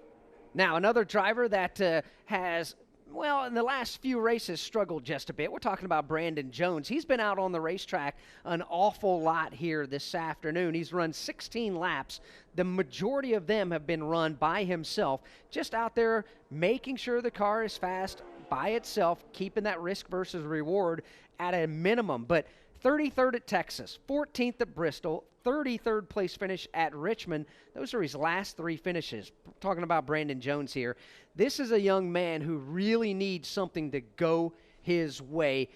Now, another driver that has, well, in the last few races struggled just a bit. We're talking about Brandon Jones. He's been out on the racetrack an awful lot here this afternoon. He's run 16 laps. The majority of them have been run by himself, just out there making sure the car is fast by itself, keeping that risk versus reward at a minimum. But 33rd at Texas, 14th at Bristol, 33rd place finish at Richmond. Those are his last 3 finishes. Talking about Brandon Jones here. This is a young man who really needs something to go his way.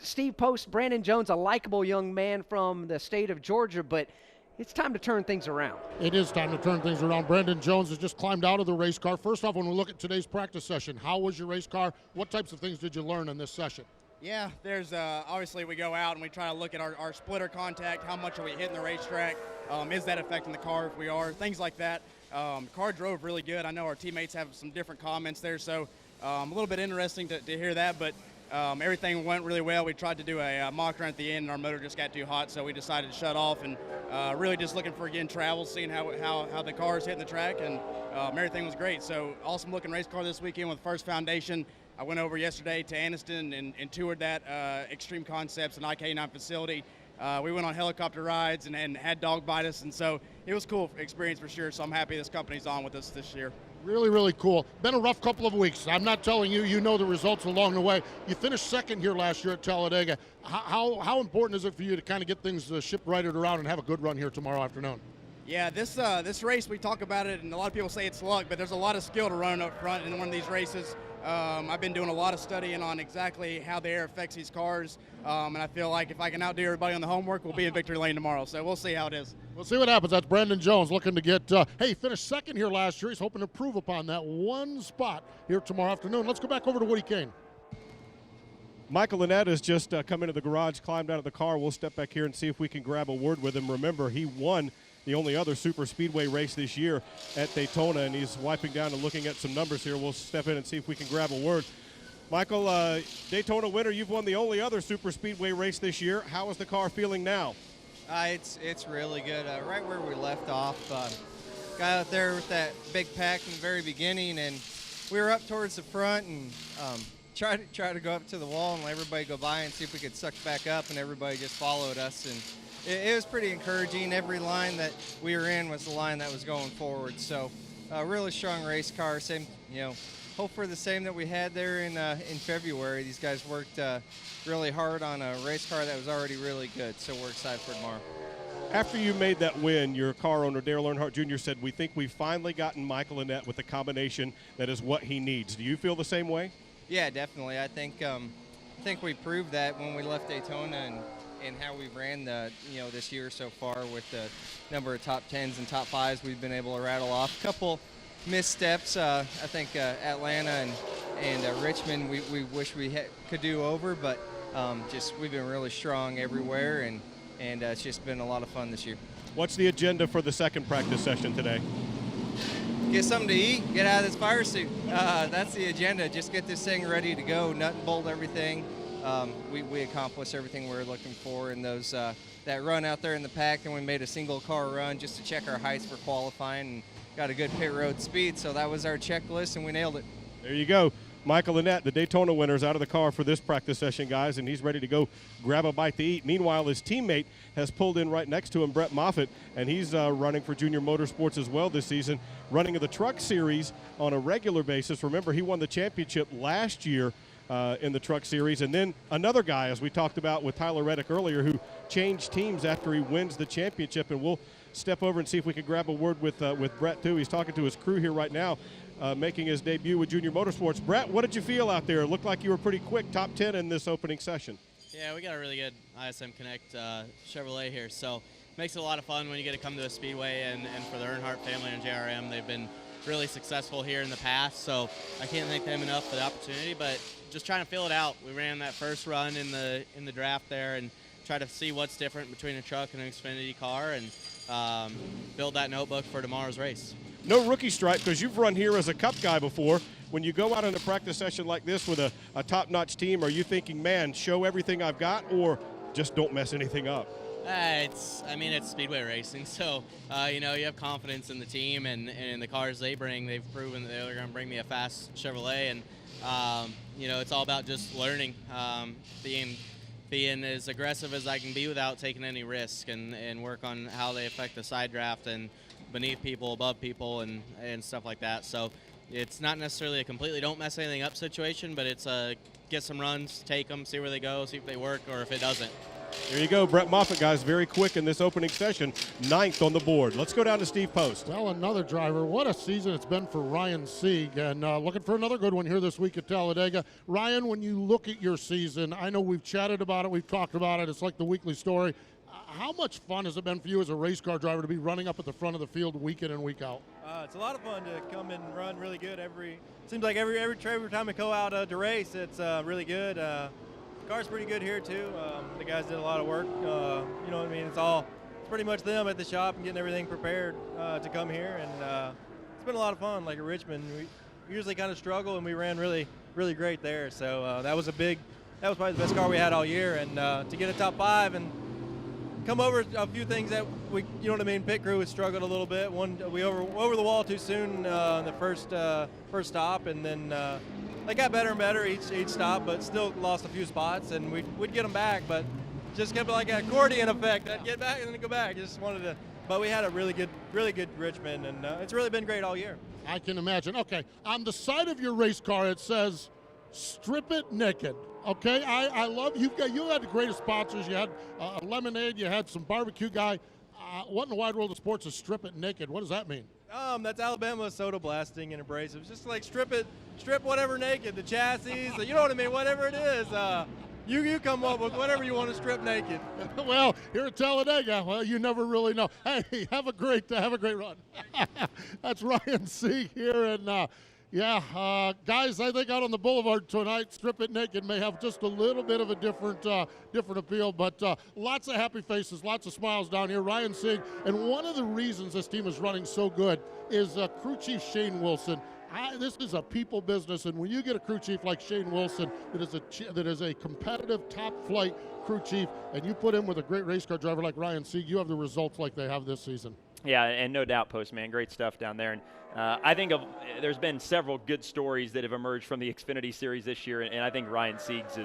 Steve Post, Brandon Jones, a likable young man from the state of Georgia, but it's time to turn things around. It is time to turn things around. Brandon Jones has just climbed out of the race car. First off, when we look at today's practice session, how was your race car? What types of things did you learn in this session? Yeah, there's obviously we go out and we try to look at our splitter contact, how much are we hitting the racetrack, is that affecting the car if we are, things like that. Car drove really good. I know our teammates have some different comments there, so a little bit interesting to hear that, but everything went really well. We tried to do a mock run at the end and our motor just got too hot, so we decided to shut off and really just looking for, again, travel, seeing how the car is hitting the track, and everything was great. So awesome looking race car this weekend with First Foundation. I went over yesterday to Anniston and toured that Extreme Concepts and IK9 facility. We went on helicopter rides and had dog bite us, and so it was a cool experience for sure. So I'm happy this company's on with us this year. Really, really cool. Been a rough couple of weeks. I'm not telling you, you know the results along the way. You finished 2nd here last year at Talladega. How important is it for you to kind of get things ship-righted around and have a good run here tomorrow afternoon? Yeah, this race, we talk about it, and a lot of people say it's luck, but there's a lot of skill to run up front in one of these races. I've been doing a lot of studying on exactly how the air affects these cars, and I feel like if I can outdo everybody on the homework, we'll be in victory lane tomorrow. So we'll see how it is. We'll see what happens. That's Brandon Jones looking to get, he finished 2nd here last year. He's hoping to improve upon that one spot here tomorrow afternoon. Let's go back over to Woody Kane. Michael Lynette has just come into the garage, climbed out of the car. We'll step back here and see if we can grab a word with him. Remember, he won the only other super speedway race this year at Daytona, and he's wiping down and looking at some numbers here. We'll step in and see if we can grab a word. Michael, Daytona winner, you've won the only other super speedway race this year. How is the car feeling now? It's really good. Right where we left off, got out there with that big pack in the very beginning, and we were up towards the front and try to go up to the wall and let everybody go by and see if we could suck back up, and everybody just followed us, and it was pretty encouraging. Every line that we were in was the line that was going forward. So really strong race car. Same, hope for the same that we had there in February. These guys worked really hard on a race car that was already really good, so we're excited for tomorrow. After you made that win, your car owner, Dale Earnhardt Jr., said, "We think we've finally gotten Michael Annett with a combination that is what he needs." Do you feel the same way? Yeah, definitely. I think we proved that when we left Daytona and how we ran this year so far with the number of top 10s and top 5s we've been able to rattle off. A couple missteps, I think Atlanta and Richmond we wish we could do over, but we've been really strong everywhere, and it's just been a lot of fun this year. What's the agenda for the second practice session today? Get something to eat, get out of this fire suit. That's the agenda. Just get this thing ready to go, nut and bolt everything. We accomplished everything we were looking for in those that run out there in the pack, and we made a single car run just to check our heights for qualifying and got a good pit road speed. So that was our checklist, and we nailed it. There you go. Michael Annett, the Daytona winner, is out of the car for this practice session, guys, and he's ready to go grab a bite to eat. Meanwhile, his teammate has pulled in right next to him, Brett Moffitt, and he's running for Junior Motorsports as well this season, running in the Truck Series on a regular basis. Remember, he won the championship last year in the Truck Series. And then another guy, as we talked about with Tyler Reddick earlier, who changed teams after he wins the championship, and we'll step over and see if we can grab a word with Brett, too. He's talking to his crew here right now, making his debut with Junior Motorsports. Brett, what did you feel out there? It looked like you were pretty quick, top 10 in this opening session. Yeah, we got a really good ISM Connect Chevrolet here, so makes it a lot of fun when you get to come to a speedway, and for the Earnhardt family and JRM, they've been really successful here in the past, so I can't thank them enough for the opportunity, but just trying to feel it out. We ran that first run in the draft there and try to see what's different between a truck and an Xfinity car, and build that notebook for tomorrow's race. No rookie stripe, because you've run here as a Cup guy before. When you go out in a practice session like this with a top-notch team, are you thinking, man, show everything I've got, or just don't mess anything up? It's speedway racing, so you have confidence in the team and in the cars they bring. They've proven that they're going to bring me a fast Chevrolet, and it's all about just learning, being as aggressive as I can be without taking any risk, and work on how they affect the side draft and beneath people, above people, and stuff like that. So it's not necessarily a completely don't mess anything up situation, but it's a get some runs, take them, see where they go, see if they work, or if it doesn't. There you go, Brett Moffitt, guys, very quick in this opening session, 9th on the board. Let's go down to Steve Post. Well, another driver. What a season it's been for Ryan Sieg, and looking for another good one here this week at Talladega. Ryan, when you look at your season, I know we've chatted about it, we've talked about it, it's like the weekly story. How much fun has it been for you as a race car driver to be running up at the front of the field week in and week out? It's a lot of fun to come and run really good. Seems like every time we go out to race, it's really good. The car's pretty good here too. The guys did a lot of work. You know what I mean? It's pretty much them at the shop and getting everything prepared to come here, and it's been a lot of fun. Like at Richmond, we usually kind of struggle, and we ran really, really great there. So that was probably the best car we had all year, and to get a top 5 and come over a few things that pit crew has struggled a little bit. One, we over the wall too soon in the first stop, and then they got better and better each stop, but still lost a few spots, and we'd get them back, but just kept like an accordion effect. I'd get back and then go back. Just wanted to, but we had a really good Richmond, and it's really been great all year. I can imagine. Okay, on the side of your race car it says, "Strip it naked." Okay, I love you had the greatest sponsors. You had a lemonade, you had some barbecue guy. What in the wide world of sports is "strip it naked"? What does that mean? That's Alabama soda blasting and abrasives. Just like strip whatever naked, the chassis, you know what I mean, whatever it is. You come up with whatever you want to strip naked. Well, here at Talladega, well, you never really know. Hey, have a great run. That's Ryan Sieg here, and guys, I think out on the boulevard tonight, Strip It Naked may have just a little bit of a different appeal, but lots of happy faces, lots of smiles down here. Ryan Sieg, and one of the reasons this team is running so good is crew chief Shane Wilson. This is a people business, and when you get a crew chief like Shane Wilson that is a competitive top-flight crew chief, and you put him with a great race car driver like Ryan Sieg, you have the results like they have this season. Yeah, and no doubt, Postman, great stuff down there. And I think there's been several good stories that have emerged from the Xfinity Series this year, and I think Ryan Siegs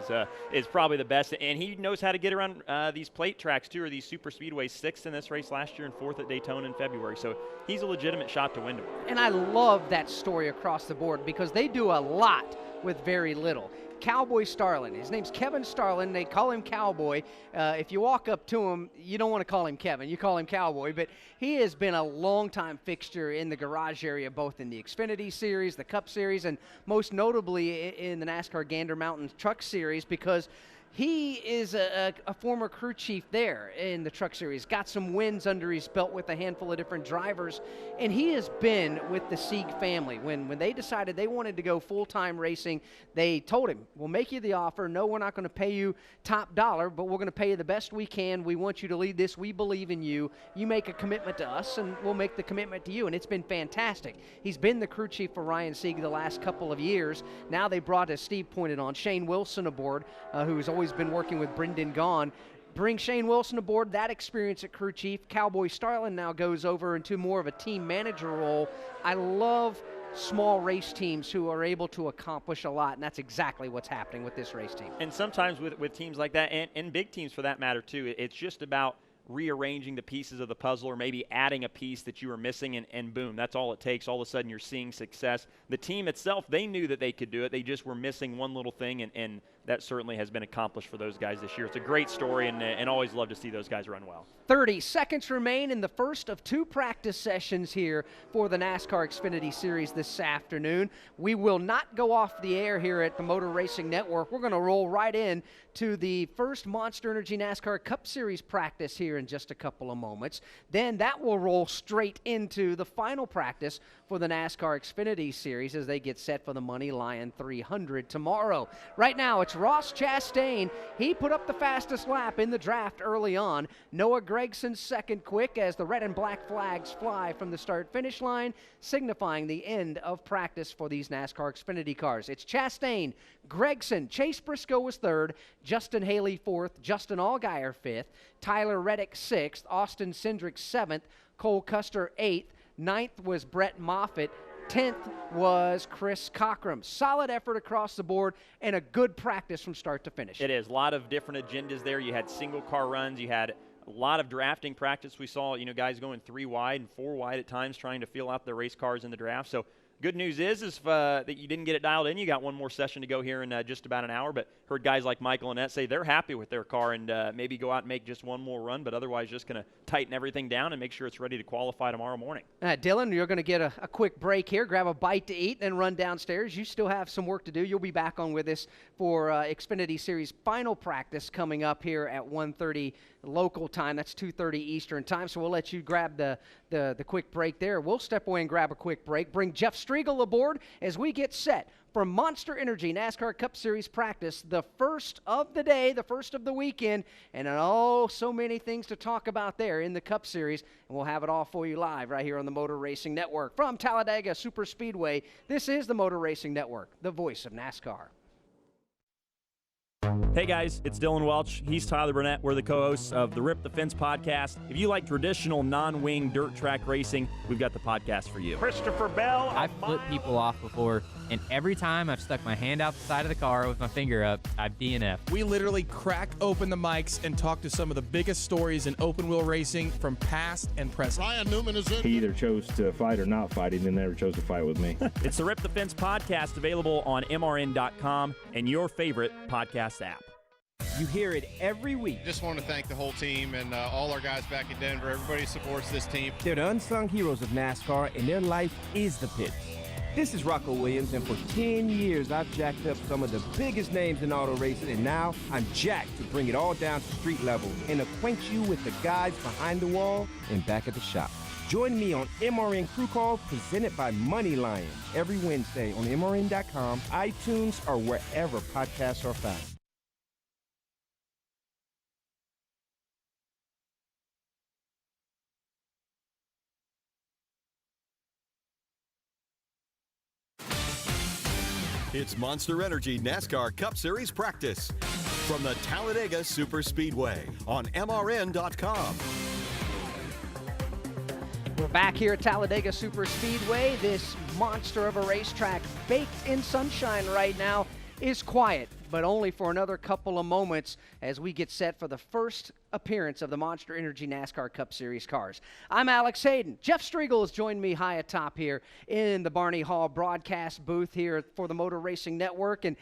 is probably the best. And he knows how to get around these plate tracks, too, or these super speedways. 6th in this race last year and 4th at Daytona in February. So he's a legitimate shot to win tomorrow. And I love that story across the board because they do a lot with very little. Cowboy Starlin. His name's Kevin Starlin. They call him Cowboy. If you walk up to him, you don't want to call him Kevin. You call him Cowboy. But he has been a long-time fixture in the garage area, both in the Xfinity Series, the Cup Series, and most notably in the NASCAR Gander Mountain Truck Series because he is a former crew chief there in the Truck Series, got some wins under his belt with a handful of different drivers, and he has been with the Sieg family. When they decided they wanted to go full-time racing, they told him, we'll make you the offer. No, we're not going to pay you top dollar, but we're going to pay you the best we can. We want you to lead this. We believe in you. You make a commitment to us, and we'll make the commitment to you, and it's been fantastic. He's been the crew chief for Ryan Sieg the last couple of years. Now they brought, as Steve pointed on, Shane Wilson aboard, who's always been working with Brenda Gone. Bring Shane Wilson aboard, that experience at crew chief. Cowboy Starlin now goes over into more of a team manager role. I love small race teams who are able to accomplish a lot, and that's exactly what's happening with this race team. And sometimes with teams like that, and big teams for that matter too, it's just about rearranging the pieces of the puzzle or maybe adding a piece that you were missing, and boom, that's all it takes. All of a sudden you're seeing success. The team itself, they knew that they could do it. They just were missing one little thing, and that certainly has been accomplished for those guys this year. It's a great story, and always love to see those guys run well. 30 seconds remain in the first of 2 practice sessions here for the NASCAR Xfinity Series this afternoon. We will not go off the air here at the Motor Racing Network. We're going to roll right in to the first Monster Energy NASCAR Cup Series practice here in just a couple of moments. Then that will roll straight into the final practice for the NASCAR Xfinity Series as they get set for the Money Lion 300 tomorrow. Right now, it's Ross Chastain. He put up the fastest lap in the draft early on. Noah Gragson second quick as the red and black flags fly from the start-finish line, signifying the end of practice for these NASCAR Xfinity cars. It's Chastain, Gragson, Chase Briscoe was third, Justin Haley fourth, Justin Allgaier fifth, Tyler Reddick sixth, Austin Cindric seventh, Cole Custer eighth, ninth was Brett Moffitt, 10th was Chris Cockrum. Solid effort across the board and a good practice from start to finish. It is. A lot of different agendas there. You had single car runs. You had a lot of drafting practice. We saw, guys going 3 wide and 4 wide at times trying to feel out the race cars in the draft. So good news is that you didn't get it dialed in. You got one more session to go here in just about an hour, but heard guys like Michael Annett say they're happy with their car and maybe go out and make just one more run, but otherwise just going to tighten everything down and make sure it's ready to qualify tomorrow morning. Dylan, you're going to get a quick break here, grab a bite to eat, then run downstairs. You still have some work to do. You'll be back on with us for Xfinity Series final practice coming up here at 1:30 local time. That's 2:30 Eastern time, so we'll let you grab the quick break there. We'll step away and grab a quick break. Bring Jeff Striegel aboard as we get set for Monster Energy NASCAR Cup Series practice, the first of the day, the first of the weekend, and so many things to talk about there in the Cup Series, and we'll have it all for you live right here on the Motor Racing Network. From Talladega Superspeedway, this is the Motor Racing Network, the voice of NASCAR. Hey guys, it's Dylan Welch. He's Tyler Burnett. We're the co-hosts of the Rip the Fence podcast. If you like traditional non-wing dirt track racing, we've got the podcast for you. Christopher Bell. I've flipped people off before, and every time I've stuck my hand out the side of the car with my finger up, I've DNF'd. We literally crack open the mics and talk to some of the biggest stories in open wheel racing from past and present. Ryan Newman is in. He either chose to fight or not fight. He never chose to fight with me. It's the Rip the Fence podcast, available on MRN.com and your favorite podcast app. You hear it every week. Just want to thank the whole team and all our guys back in Denver. Everybody supports this team. They're the unsung heroes of NASCAR, and their life is the pits. This is Rocco Williams, and for 10 years, I've jacked up some of the biggest names in auto racing, and now I'm jacked to bring it all down to street level and acquaint you with the guys behind the wall and back at the shop. Join me on MRN Crew Call, presented by Money Lion, every Wednesday on MRN.com, iTunes, or wherever podcasts are found. It's Monster Energy NASCAR Cup Series Practice from the Talladega Superspeedway on MRN.com. We're back here at Talladega Superspeedway. This monster of a racetrack, baked in sunshine right now, is quiet, but only for another couple of moments as we get set for the first appearance of the Monster Energy NASCAR Cup Series cars. I'm Alex Hayden. Jeff Striegel has joined me high atop here in the Barney Hall broadcast booth here for the Motor Racing Network. And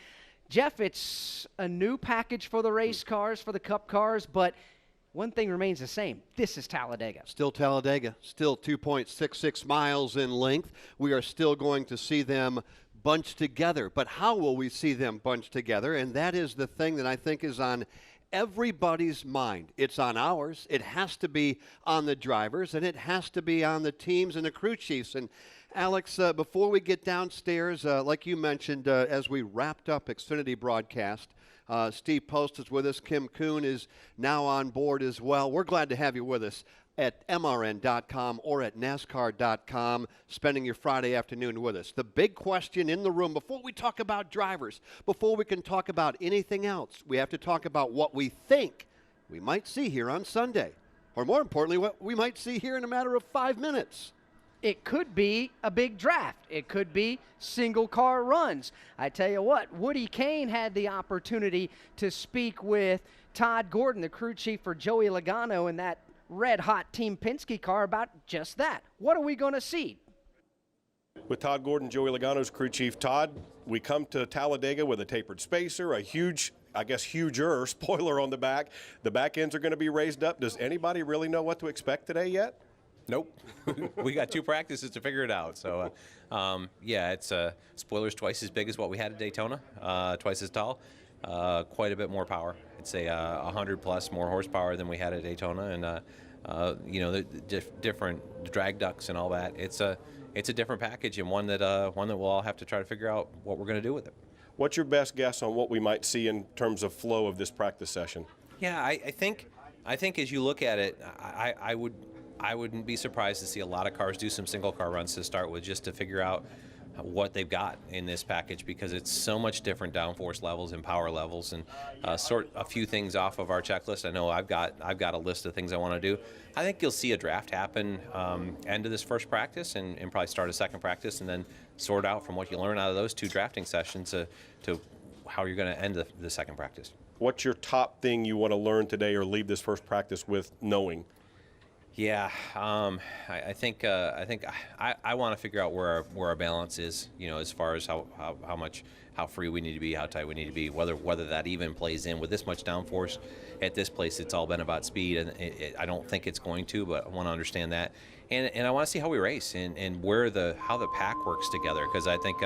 Jeff, it's a new package for the race cars, for the Cup cars, but one thing remains the same. This is Talladega. Still Talladega, still 2.66 miles in length. We are still going to see them bunched together. But how will we see them bunched together? And that is the thing that I think is on everybody's mind. It's on ours. It has to be on the drivers, and it has to be on the teams and the crew chiefs. And Alex, before we get downstairs, like you mentioned, as we wrapped up Xfinity broadcast, Steve Post is with us. Kim Kuhn is now on board as well. We're glad to have you with us at MRN.com or at NASCAR.com, spending your Friday afternoon with us. The big question in the room, before we talk about drivers, before we can talk about anything else, we have to talk about what we think we might see here on Sunday. Or more importantly, what we might see here in a matter of 5 minutes. It could be a big draft. It could be single car runs. I tell you what, Woody Kane had the opportunity to speak with Todd Gordon, the crew chief for Joey Logano in that red-hot Team Penske car, about just that. What are we going to see? With Todd Gordon, Joey Logano's crew chief. Todd, we come to Talladega with a tapered spacer, a huge, I guess huger spoiler on the back. The back ends are going to be raised up. Does anybody really know what to expect today yet? Nope. We got 2 practices to figure it out. So, yeah, it's spoilers twice as big as what we had at Daytona, twice as tall, quite a bit more power. It's a 100+ more horsepower than we had at Daytona, and you know, the different drag ducts and all that. It's a different package, and one that we'll all have to try to figure out what we're going to do with it. What's your best guess on what we might see in terms of flow of this practice session? Yeah, I think as you look at it, I wouldn't be surprised to see a lot of cars do some single car runs to start with, just to figure out what they've got in this package, because it's so much different downforce levels and power levels, and sort a few things off of our checklist. I know I've got a list of things I want to do. I think you'll see a draft happen end of this first practice, and probably start a second practice, and then sort out from what you learn out of those 2 drafting sessions to how you're going to end the second practice. What's your top thing you want to learn today or leave this first practice with knowing? Yeah, I think I want to figure out where our balance is, you know, as far as how free we need to be, how tight we need to be, whether that even plays in with this much downforce. At this place, it's all been about speed, and I don't think it's going to, but I want to understand that, and I want to see how we race and how the pack works together, because I think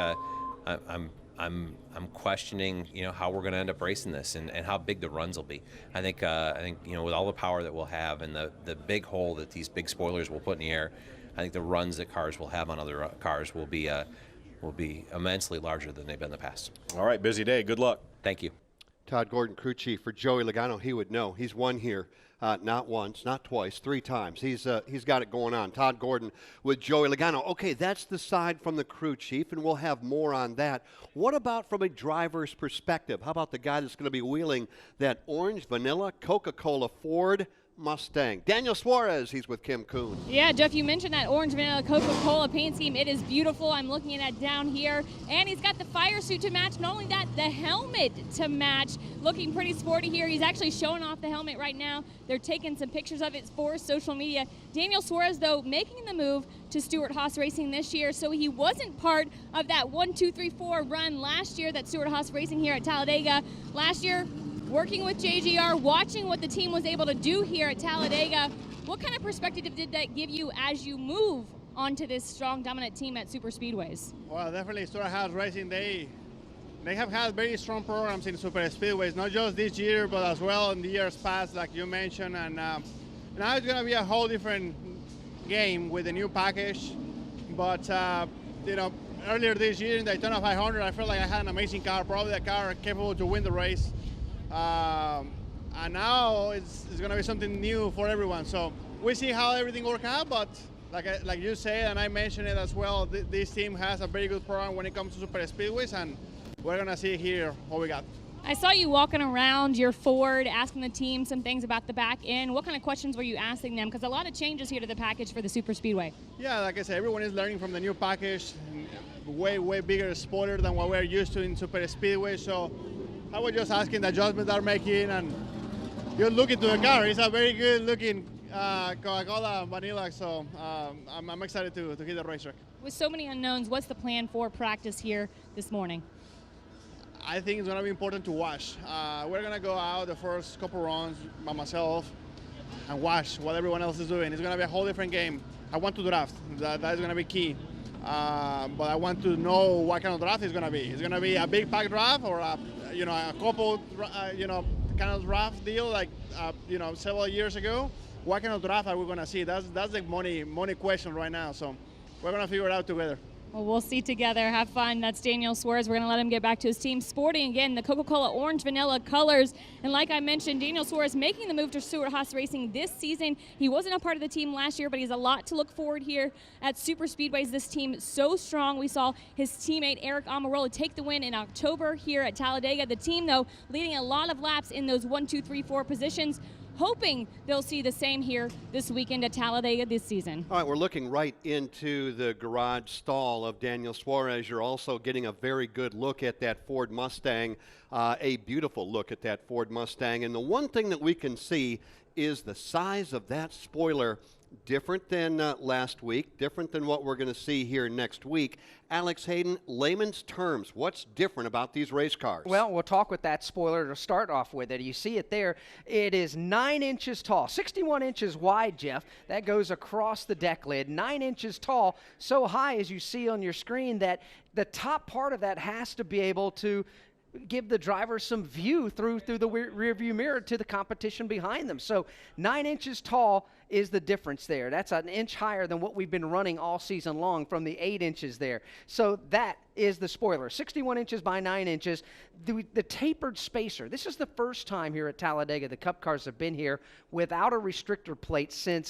I'm questioning, you know, how we're going to end up racing this, and how big the runs will be. I think you know, with all the power that we'll have and the big hole that these big spoilers will put in the air, I think the runs that cars will have on other cars will be immensely larger than they've been in the past. All right, busy day. Good luck. Thank you. Todd Gordon, crew chief for Joey Logano. He would know. He's won here not once, not twice, 3 times. He's got it going on. Todd Gordon with Joey Logano. Okay, that's the side from the crew chief, and we'll have more on that. What about from a driver's perspective? How about the guy that's going to be wheeling that orange vanilla Coca-Cola Ford Mustang? Daniel Suarez, he's with Kim Kuhn. Yeah, Jeff, you mentioned that orange vanilla Coca-Cola paint scheme. It is beautiful. I'm looking at it down here. And he's got the fire suit to match. Not only that, the helmet to match. Looking pretty sporty here. He's actually showing off the helmet right now. They're taking some pictures of it for social media. Daniel Suarez, though, making the move to Stewart-Haas Racing this year, so he wasn't part of that 1-2-3-4 run last year that Stewart-Haas Racing here at Talladega. Last year, working with JGR, watching what the team was able to do here at Talladega. What kind of perspective did that give you as you move onto this strong, dominant team at super speedways? Well, definitely Stewart-Haas Racing, they have had very strong programs in super speedways, not just this year, but as well in the years past, like you mentioned. And now it's going to be a whole different game with the new package. But, you know, earlier this year in Daytona 500, I felt like I had an amazing car, probably a car capable to win the race. And now it's going to be something new for everyone. So we see how everything works out, but like you said, and I mentioned it as well, this team has a very good program when it comes to super speedways, and we're going to see here what we got. I saw you walking around your Ford, asking the team some things about the back end. What kind of questions were you asking them? Because a lot of changes here to the package for the Super Speedway. Yeah, like I said, everyone is learning from the new package. Way bigger spoiler than what we're used to in Super Speedway. So I was just asking the adjustments they're making, and you're looking to the car. It's a very good looking Coca-Cola vanilla. So I'm excited to hit the racetrack. With so many unknowns, what's the plan for practice here this morning? I think it's going to be important to watch. We're going to go out the first couple runs by myself and watch what everyone else is doing. It's going to be a whole different game. I want to draft. That is going to be key. But I want to know what kind of draft it's going to be. It's going to be a big pack draft or a couple, kind of draft deal like, several years ago. What kind of draft are we going to see? That's the money question right now. So we're going to figure it out together. Well, we'll see together. Have fun. That's Daniel Suarez. We're going to let him get back to his team. Sporting, again, the Coca-Cola orange vanilla colors. And like I mentioned, Daniel Suarez making the move to Stewart-Haas Racing this season. He wasn't a part of the team last year, but he has a lot to look forward here at Super Speedways. This team so strong. We saw his teammate Eric Almirola take the win in October here at Talladega. The team, though, leading a lot of laps in those 1, 2, 3, 4 positions. Hoping they'll see the same here this weekend at Talladega this season. All right, we're looking right into the garage stall of Daniel Suarez. You're also getting a very good look at that Ford Mustang, a beautiful look at that Ford Mustang. And the one thing that we can see is the size of that spoiler, different than last week, different than what we're going to see here next week. Alex Hayden, layman's terms, what's different about these race cars? Well, we'll talk with that spoiler to start off with it. You see it there. It is 9 inches tall, 61 inches wide, Jeff. That goes across the deck lid, 9 inches tall, so high as you see on your screen that the top part of that has to be able to give the driver some view through the rear view mirror to the competition behind them. So 9 inches tall is the difference there. That's an inch higher than what we've been running all season long from the 8 inches there. So that is the spoiler, 61 inches by 9 inches. The tapered spacer, this is the first time here at Talladega the Cup cars have been here without a restrictor plate since